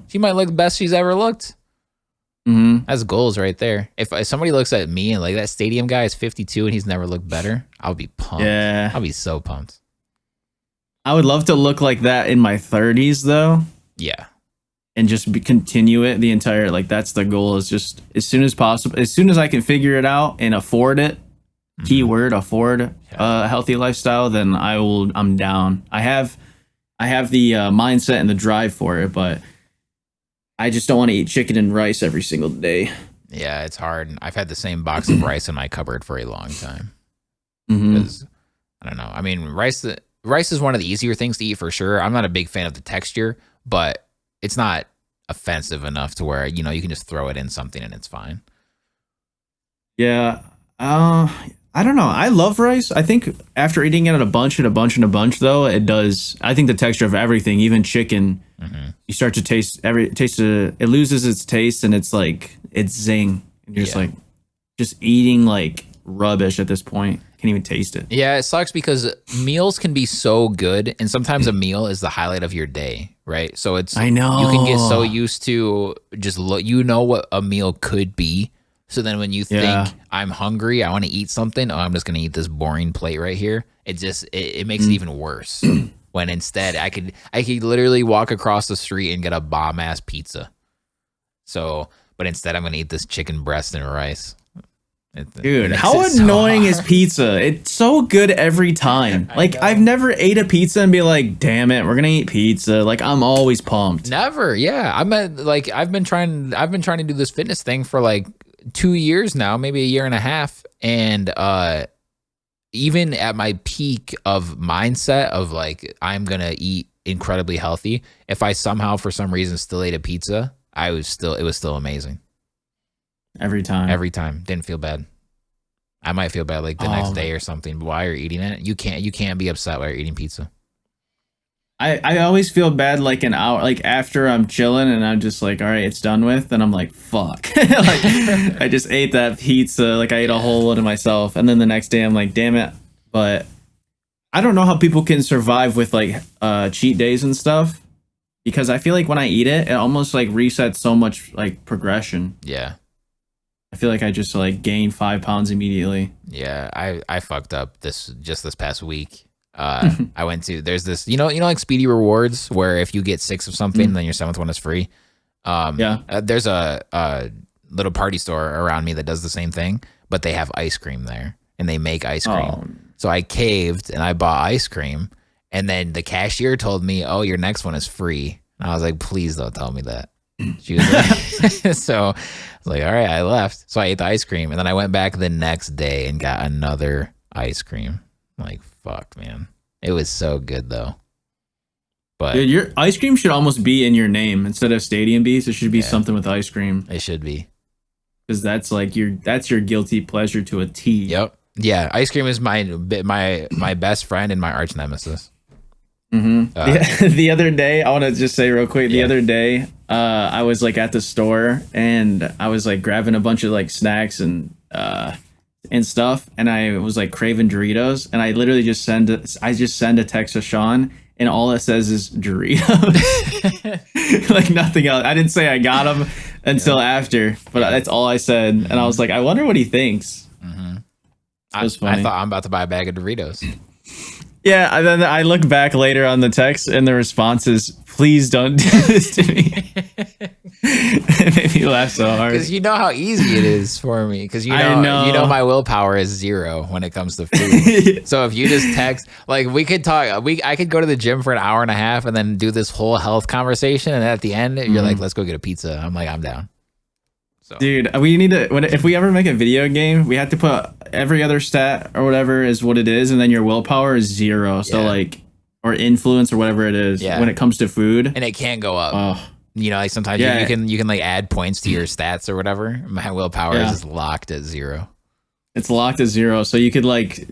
She might look the best she's ever looked. That's goals right there. If somebody looks at me and like that stadium guy is 52 and he's never looked better, I'll be pumped. Yeah. I'll be so pumped. I would love to look like that in my 30s though. Yeah. And just continue it the entire, like that's the goal, is just as soon as possible, as soon as I can figure it out and afford it, keyword afford a healthy lifestyle, then I'm down. I have the mindset and the drive for it, but I just don't want to eat chicken and rice every single day. Yeah, it's hard. I've had the same box of rice in my cupboard for a long time. Because I don't know. I mean, rice is one of the easier things to eat for sure. I'm not a big fan of the texture, but it's not offensive enough to where, you can just throw it in something and it's fine. Yeah. I don't know. I love rice. I think after eating it a bunch though, it does. I think the texture of everything, even chicken, you start to taste it loses its taste, and it's like it's zing. And you're just like just eating like rubbish at this point. Can't even taste it. Yeah, it sucks because meals can be so good, and sometimes a meal is the highlight of your day, right? So I know you can get so used to just what a meal could be. So then when you think I'm hungry, I want to eat something, I'm just going to eat this boring plate right here. It makes it even worse. When instead I could literally walk across the street and get a bomb ass pizza. So, but instead I'm going to eat this chicken breast and rice. Dude, how annoying is pizza? It's so good every time. Like, I've never ate a pizza and be like, damn it, we're gonna eat pizza. Like, I'm always pumped. Never, yeah. I've been trying to do this fitness thing for like 2 years now, maybe a year and a half. And even at my peak of mindset of like, I'm gonna eat incredibly healthy, if I somehow for some reason still ate a pizza, it was still amazing. Every time. Didn't feel bad. I might feel bad like the next day or something, but while you're eating it, you can't be upset while you're eating pizza. I always feel bad like an hour, like after I'm chilling and I'm just like, all right, it's done with, and I'm like, fuck. Like, I just ate that pizza, like I ate a whole load of myself, and then the next day I'm like, damn it. But I don't know how people can survive with like cheat days and stuff, because I feel like when I eat it, it almost like resets so much like progression. Yeah. I feel like I just like gained 5 pounds immediately. Yeah, I fucked up this past week. I went to, there's this, like Speedy Rewards where if you get 6 of something, then your 7th one is free. There's a little party store around me that does the same thing, but they have ice cream there and they make ice cream. So I caved and I bought ice cream, and then the cashier told me, "Oh, your next one is free." And I was like, "Please don't tell me that." She was like, so I was like, all right, I left. So I ate the ice cream, and then I went back the next day and got another ice cream. I'm like, fuck, man. It was so good though. But dude, your ice cream should almost be in your name instead of Stadium Beats. It should be something with ice cream. It should be. Because that's like that's your guilty pleasure to a T. Yep. Yeah, ice cream is my best friend and my arch nemesis. The other day, I want to just say real quick. The other day, I was like at the store and I was like grabbing a bunch of like snacks and stuff, and I was like craving Doritos, and I literally just send a text to Sean, and all it says is Doritos, like nothing else. I didn't say I got them until after, but that's all I said, and I was like, I wonder what he thinks. I thought I'm about to buy a bag of Doritos. Yeah, and then I look back later on the text, and the response is, "Please don't do this to me." It made me laugh so hard. Because you know how easy it is for me. Because you know my willpower is 0 when it comes to food. So if you just text, like we could talk, I could go to the gym for an hour and a half and then do this whole health conversation, and at the end you're like, "Let's go get a pizza." I'm like, I'm down. So. Dude, we need to. If we ever make a video game, we have to put every other stat or whatever is what it is, and then your willpower is 0. So like, or influence or whatever it is when it comes to food, and it can go up. Like sometimes you can like add points to your stats or whatever. My willpower is just locked at 0. It's locked at 0, so you could like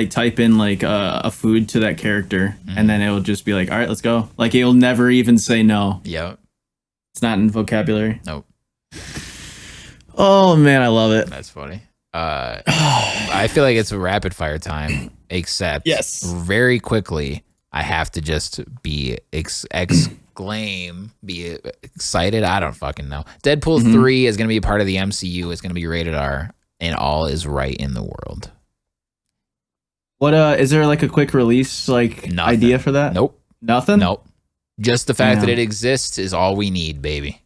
type in like a food to that character, and then it'll just be like, all right, let's go. Like it'll never even say no. Yep. It's not in vocabulary. Nope. Oh man, I love it. That's funny. I feel like it's a rapid fire time, except very quickly I have to just be be excited. I don't fucking know. Deadpool 3 is going to be a part of the MCU. It's going to be rated R, and all is right in the world. What is there like a quick release idea for that? Nope. Nothing? Nope. Just the fact that it exists is all we need, baby.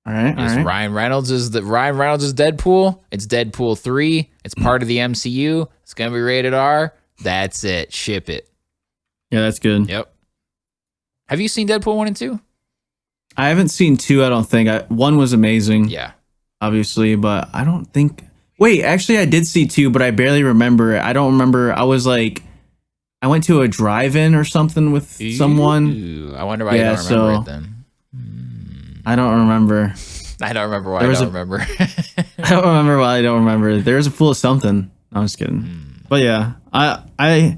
All right. Ryan Reynolds is Deadpool. It's Deadpool 3. It's part of the MCU. It's gonna be rated R. That's it. Ship it. Yeah, that's good. Yep. Have you seen Deadpool 1 and 2? I haven't seen 2. I don't think. 1 was amazing. Yeah. Obviously, but I don't think. Wait, actually, I did see 2, but I barely remember it. I don't remember. I was like, I went to a drive-in or something with someone. I wonder why you don't remember it then. I don't remember. I don't remember why I don't remember. I don't remember why I don't remember. There's a fool of something. I'm just kidding. But yeah, I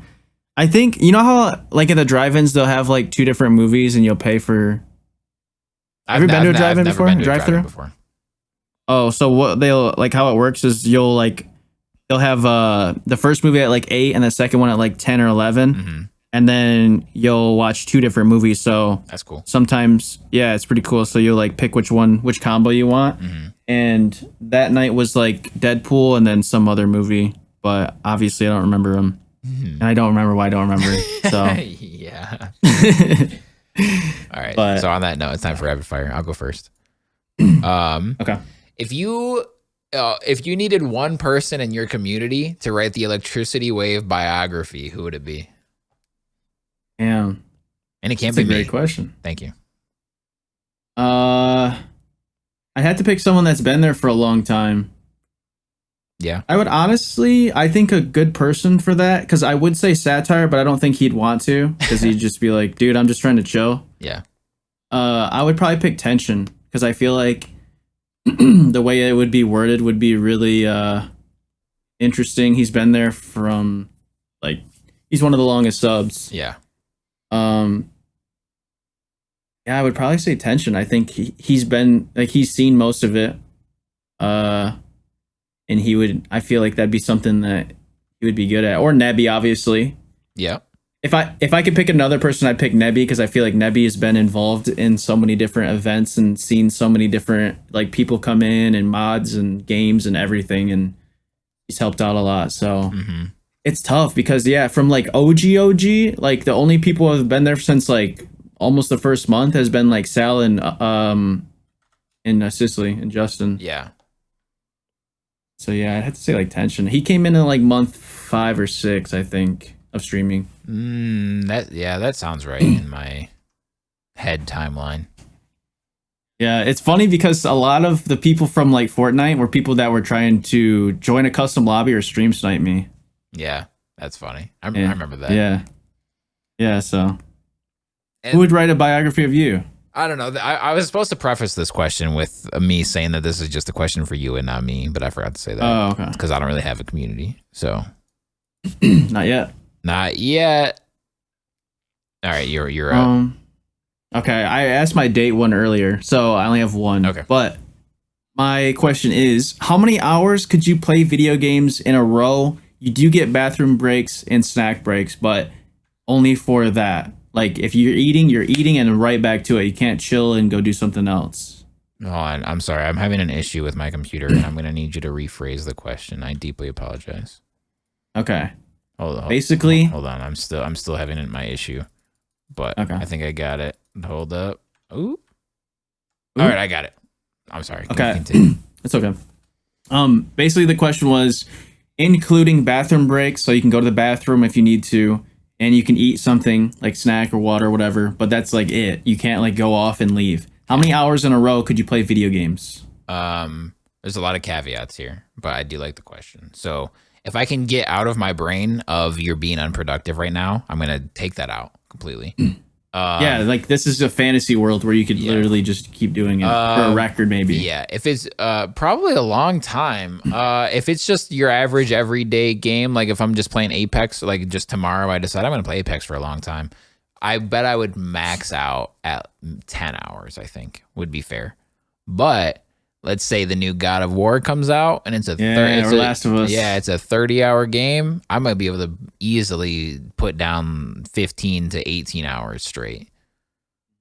think, you know how like in the drive-ins they'll have like 2 different movies and you'll pay for. Have you been to a drive-in before? Drive-through? Oh, so what they'll like how it works is they'll have the first movie at like 8 and the second one at like 10 or 11. And then you'll watch 2 different movies. So that's cool. Sometimes, it's pretty cool. So you'll like pick which combo you want. And that night was like Deadpool and then some other movie. But obviously I don't remember them. And I don't remember why I don't remember. So yeah. All right. So on that note, it's time for rapid fire. I'll go first. Okay. If you if you needed one person in your community to write the ElectricityWave biography, who would it be? Yeah. And it can't That's be a great me. question. Thank you. I had to pick someone that's been there for a long time. Yeah. I would honestly, I think a good person for that, because I would say Satire, but I don't think he'd want to, because he'd just be like, dude, I'm just trying to chill. Yeah. I would probably pick Tension, because I feel like the way it would be worded would be really interesting. He's been there from, like, he's one of the longest subs. Yeah. Yeah, I would probably say Tension. I think he's been, like, he's seen most of it. And he would, I feel like that'd be something that he would be good at. Or Nebby, obviously. Yeah. If I could pick another person, I'd pick Nebby, because I feel like Nebby has been involved in so many different events and seen so many different, like, people come in and mods and games and everything, and he's helped out a lot. So it's tough because, yeah, from like OG, like the only people who have been there since like almost the first month has been like Sal and Cicely and Justin. Yeah. So yeah, I'd have to say like Tension. He came in like month 5 or 6, I think, of streaming. That sounds right in my head timeline. Yeah, it's funny because a lot of the people from like Fortnite were people that were trying to join a custom lobby or stream snipe me. Yeah, that's funny. I remember that. Yeah. So, And who would write a biography of you? I don't know. I was supposed to preface this question with me saying that this is just a question for you and not me, but I forgot to say that. Oh, okay. Because I don't really have a community. So, Not yet. not yet. All right, you're up. Okay, I asked my date one earlier, so I only have one. Okay. But my question is, how many hours could you play video games in a row? You do get bathroom breaks and snack breaks, but only for that. Like, if you're eating and right back to it. You can't chill and go do something else. Oh, I'm sorry. I'm having an issue with my computer, and I'm going to need you to rephrase the question. I deeply apologize. Okay. Hold on. Basically, hold on. I'm still having my issue, but okay. I think I got it. Hold up. Ooh. All right, I got it. I'm sorry. Okay. Continue. It's okay. Basically the question was including bathroom breaks, so you can go to the bathroom if you need to, and you can eat something like snack or water or whatever, but that's like it. You can't like go off and leave. How many hours in a row could you play video games? There's a lot of caveats here, but I do like the question. So if I can get out of my brain of you're being unproductive right now, I'm going to take that out completely. Yeah, like this is a fantasy world where you could literally just keep doing it for a record, maybe. Yeah, if it's probably a long time. If it's just your average everyday game, like if I'm just playing Apex, like just tomorrow I decide I'm going to play Apex for a long time, I bet I would max out at 10 hours, I think would be fair. But let's say the new God of War comes out and it's Last of Us. Yeah, it's a 30-hour game. I might be able to easily put down 15 to 18 hours straight.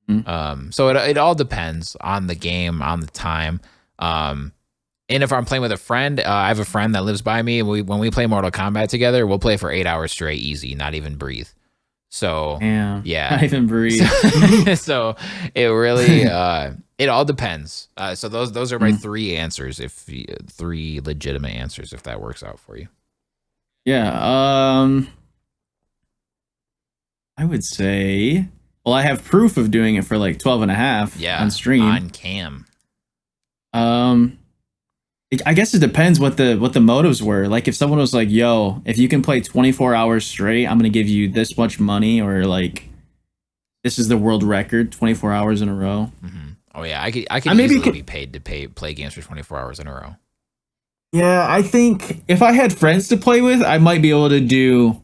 So it all depends on the game, on the time. And if I'm playing with a friend, I have a friend that lives by me, and when we play Mortal Kombat together, we'll play for 8 hours straight, easy, not even breathe. So yeah, not even breathe. So it really it all depends. So those are my 3 answers, if 3 legitimate answers, if that works out for you. Yeah. I would say, well, I have proof of doing it for like 12 and a half on stream. On cam. I guess it depends what the motives were. Like if someone was like, yo, if you can play 24 hours straight, I'm going to give you this much money, or like this is the world record, 24 hours in a row. Mm-hmm. Oh yeah, I could easily be paid to play games for 24 hours in a row. Yeah, I think if I had friends to play with, I might be able to do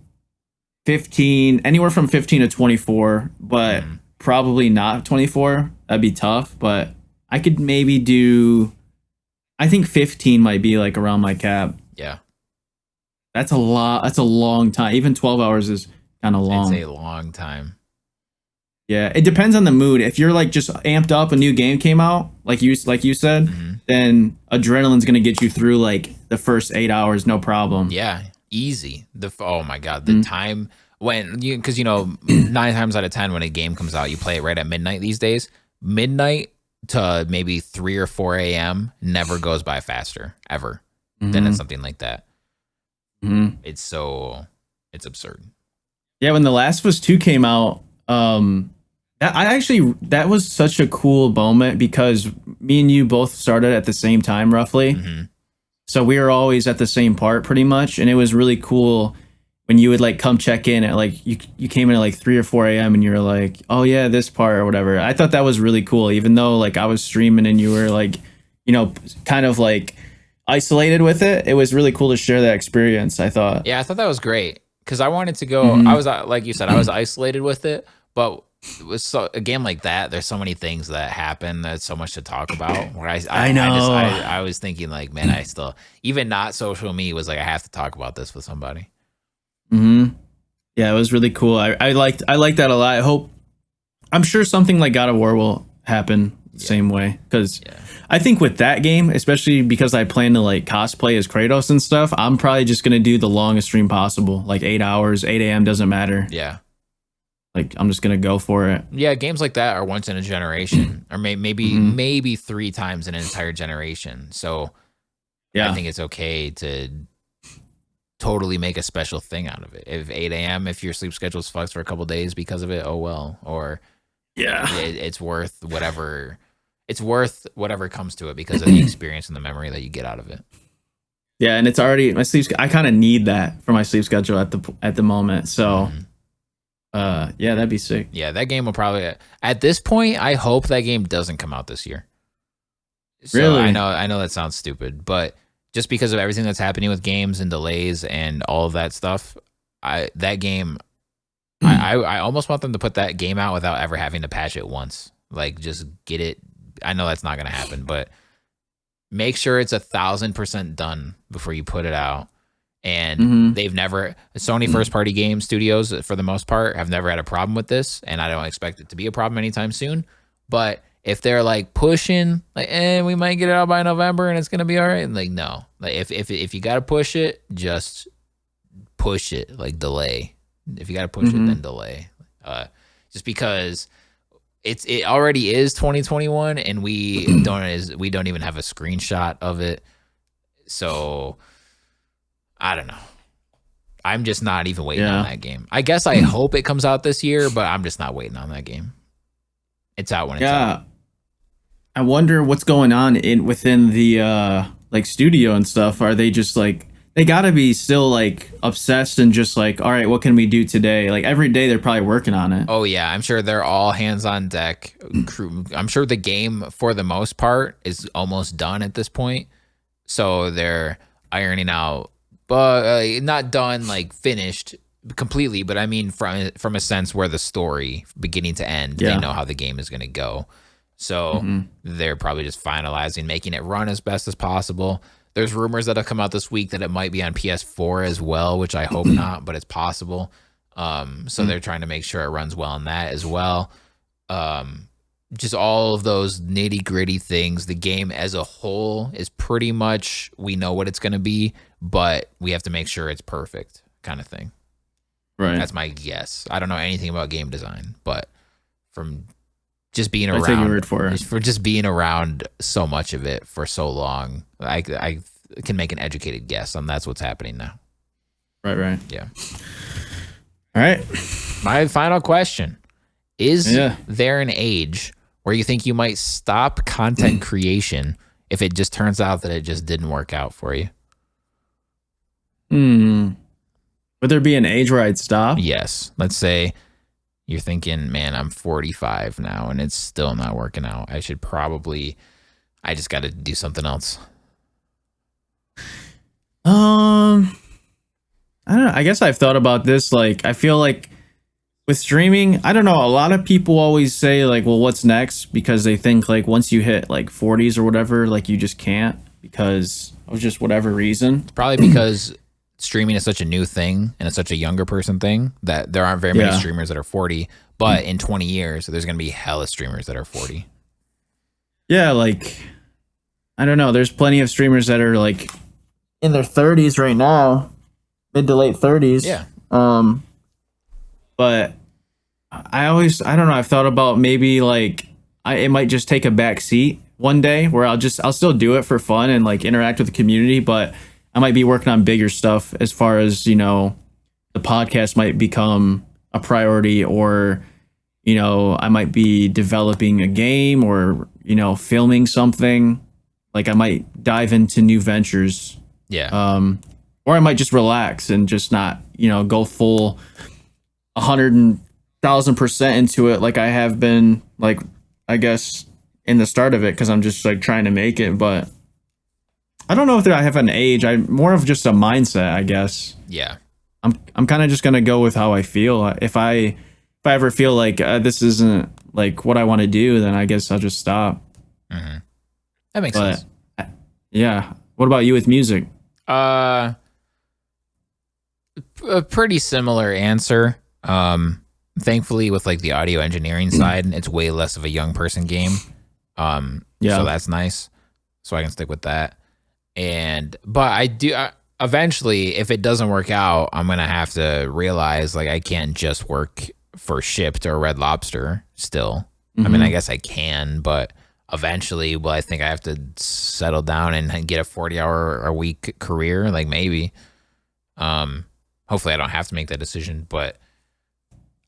15, anywhere from 15 to 24, but probably not 24. That'd be tough, but I could maybe do, I think 15 might be like around my cap. Yeah. That's a lot. That's a long time. Even 12 hours is kind of long. It's a long time. Yeah, it depends on the mood. If you're like just amped up, a new game came out, like you said, then adrenaline's gonna get you through like the first 8 hours, no problem. Yeah, easy. Oh my god, the time when because 9 times out of 10 when a game comes out, you play it right at midnight these days. Midnight to maybe 3 or 4 a.m. never goes by faster ever than it's something like that. It's absurd. Yeah, when The Last of Us 2 came out, that was such a cool moment because me and you both started at the same time roughly. So we were always at the same part pretty much, and it was really cool when you would like come check in at like you came in at like 3 or 4 a.m. and you were like, oh yeah, this part or whatever. I thought that was really cool, even though like I was streaming and you were like, you know, kind of like isolated with it. It was really cool to share that experience, I thought. Yeah, I thought that was great because I wanted to go. I was like you said, I was isolated with it, but with a game like that, there's so many things that happen. There's so much to talk about. Where I know. I was thinking like, man, I still, even not social me was like, I have to talk about this with somebody. Yeah, it was really cool. I liked that a lot. I'm sure something like God of War will happen the same way because I think with that game, especially because I plan to like cosplay as Kratos and stuff, I'm probably just gonna do the longest stream possible, like 8 hours, 8 a.m. doesn't matter. Yeah. Like I'm just gonna go for it. Yeah, games like that are once in a generation, or maybe 3 times in an entire generation. So I think it's okay to totally make a special thing out of it. If 8 a.m., if your sleep schedule's fucked for a couple days because of it, oh well. Or it's worth whatever. It's worth whatever comes to it because of the experience and the memory that you get out of it. Yeah, and it's already my sleep. I kind of need that for my sleep schedule at the moment. So. Yeah, that'd be sick. Yeah, that game will probably at this point. I hope that game doesn't come out this year. So really? I know that sounds stupid, but just because of everything that's happening with games and delays and all of that stuff, I almost want them to put that game out without ever having to patch it once. Like, just get it. I know that's not going to happen, but make sure it's 1,000% done before you put it out. And they've never, Sony first party game studios for the most part have never had a problem with this, and I don't expect it to be a problem anytime soon. But if they're like pushing, like, we might get it out by November and it's gonna be all right, like, no, like if you gotta push it, just push it, like delay. If you gotta push it, then delay. Just because it already is 2021 and we don't even have a screenshot of it, so. I don't know. I'm just not even waiting on that game. I guess I hope it comes out this year, but I'm just not waiting on that game. It's out when it's out. I wonder what's going on within the like studio and stuff. Are they just like they gotta be still like obsessed and just like, all right, what can we do today? Like every day they're probably working on it. Oh yeah, I'm sure they're all hands on deck. I'm sure the game for the most part is almost done at this point. So they're ironing out. But not done, like finished completely. But I mean, from a sense where the story, beginning to end, they know how the game is going to go. So they're probably just finalizing, making it run as best as possible. There's rumors that have come out this week that it might be on PS4 as well, which I hope not, but it's possible. So they're trying to make sure it runs well on that as well. Just all of those nitty gritty things. The game as a whole is pretty much, we know what it's going to be, but we have to make sure it's perfect, kind of thing. Right. That's my guess. I don't know anything about game design, but from just being around, take your word for it. For just being around so much of it for so long, I can make an educated guess on that's what's happening now. Right. Yeah. All right. My final question. Is there an age where you think you might stop content creation if it just turns out that it just didn't work out for you? Would there be an age where I'd stop? Yes. Let's say you're thinking, man, I'm 45 now and it's still not working out. I just got to do something else. I don't know. I guess I've thought about this. Like, I feel like with streaming, I don't know. A lot of people always say like, well, what's next? Because they think like once you hit like 40s or whatever, like you just can't because of just whatever reason. It's probably because streaming is such a new thing and it's such a younger person thing that there aren't very many streamers that are 40. But in 20 years, there's going to be hella streamers that are 40. Yeah, like, I don't know. There's plenty of streamers that are like in their 30s right now, mid to late 30s. Yeah. But I don't know. I've thought about maybe like it might just take a back seat one day where I'll still do it for fun and like interact with the community, but I might be working on bigger stuff as far as, you know, the podcast might become a priority, or, you know, I might be developing a game, or, you know, filming something. Like I might dive into new ventures. Yeah. Or I might just relax and just not, you know, go full 100,000% into it like I have been, like, I guess in the start of it, because I'm just like trying to make it. But I don't know if I have an age. I'm more of just a mindset, I guess. Yeah. I'm kind of just gonna go with how I feel. If I ever feel like this isn't like what I want to do, then I guess I'll just stop. Mm-hmm. That makes sense. Yeah. What about you with music? A pretty similar answer. Thankfully, with like the audio engineering side, it's way less of a young person game. So that's nice. So I can stick with that. But I do eventually, if it doesn't work out, I'm gonna have to realize like I can't just work for Shipped or Red Lobster still. Mm-hmm. I mean, I guess I can, but eventually, well, I think I have to settle down and get a 40-hour a week career, like maybe. Hopefully I don't have to make that decision, but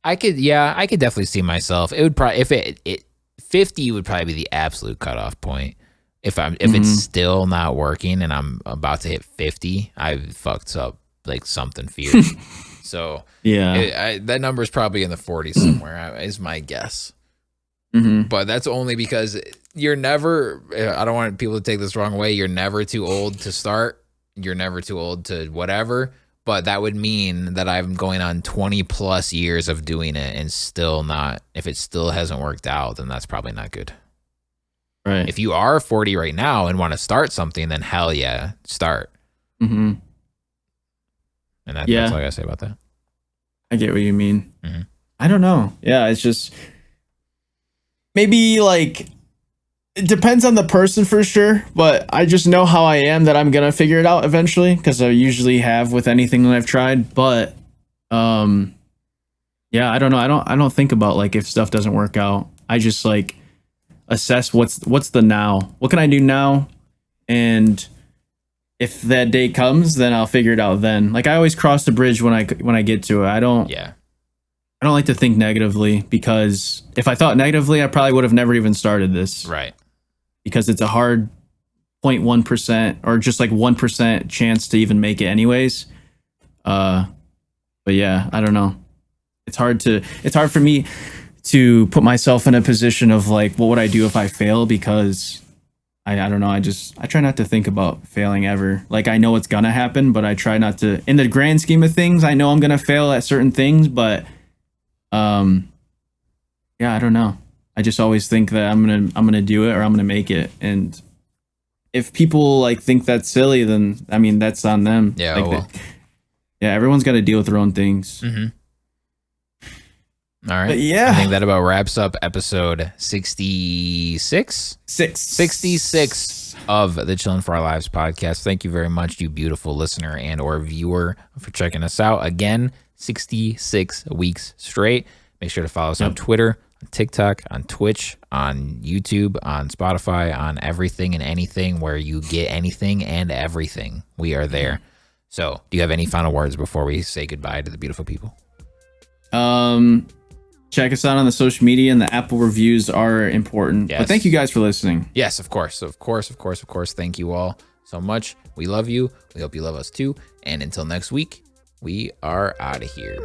I could definitely see myself. It would probably, if 50 would probably be the absolute cutoff point. If it's still not working and I'm about to hit 50, I fucked up like something fierce. So yeah, that number is probably in the 40s somewhere, is my guess. Mm-hmm. But that's only because you're never, I don't want people to take this the wrong way, you're never too old to start. You're never too old to whatever. But that would mean that I'm going on 20 plus years of doing it and still not, if it still hasn't worked out, then that's probably not good. Right. If you are 40 right now and want to start something, then hell yeah, start. Mm-hmm. And that's all I gotta say about that. I get what you mean. Mm-hmm. I don't know. Yeah, it's just maybe like it depends on the person for sure, but I just know how I am that I'm gonna figure it out eventually, because I usually have with anything that I've tried. But yeah, I don't know. I don't think about like if stuff doesn't work out. I just like assess what's the now. What can I do now? And if that day comes, then I'll figure it out then. Like I always cross the bridge when I get to it. I don't like to think negatively, because if I thought negatively, I probably would have never even started this. Right. Because it's a hard 0.1% or just like 1% chance to even make it anyways. But yeah, I don't know. It's hard for me to put myself in a position of like, what would I do if I fail? Because I don't know. I try not to think about failing ever. Like I know it's gonna happen, but I try not to, in the grand scheme of things, I know I'm gonna fail at certain things, but yeah, I don't know. I just always think that I'm gonna do it, or I'm gonna make it. And if people like think that's silly, then I mean that's on them. Yeah, like everyone's got to deal with their own things. Mm-hmm. All right. But yeah, I think that about wraps up episode 66 of the Chillin For Our Lives podcast. Thank you very much, you beautiful listener and or viewer, for checking us out again. 66 weeks straight. Make sure to follow us on Twitter, on TikTok, on Twitch, on YouTube, on Spotify, on everything and anything where you get anything and everything. We are there. So, do you have any final words before we say goodbye to the beautiful people? Check us out on the social media, and the Apple reviews are important. Yes. But thank you guys for listening. Yes, of course. Thank you all so much. We love you. We hope you love us too. And until next week, we are out of here.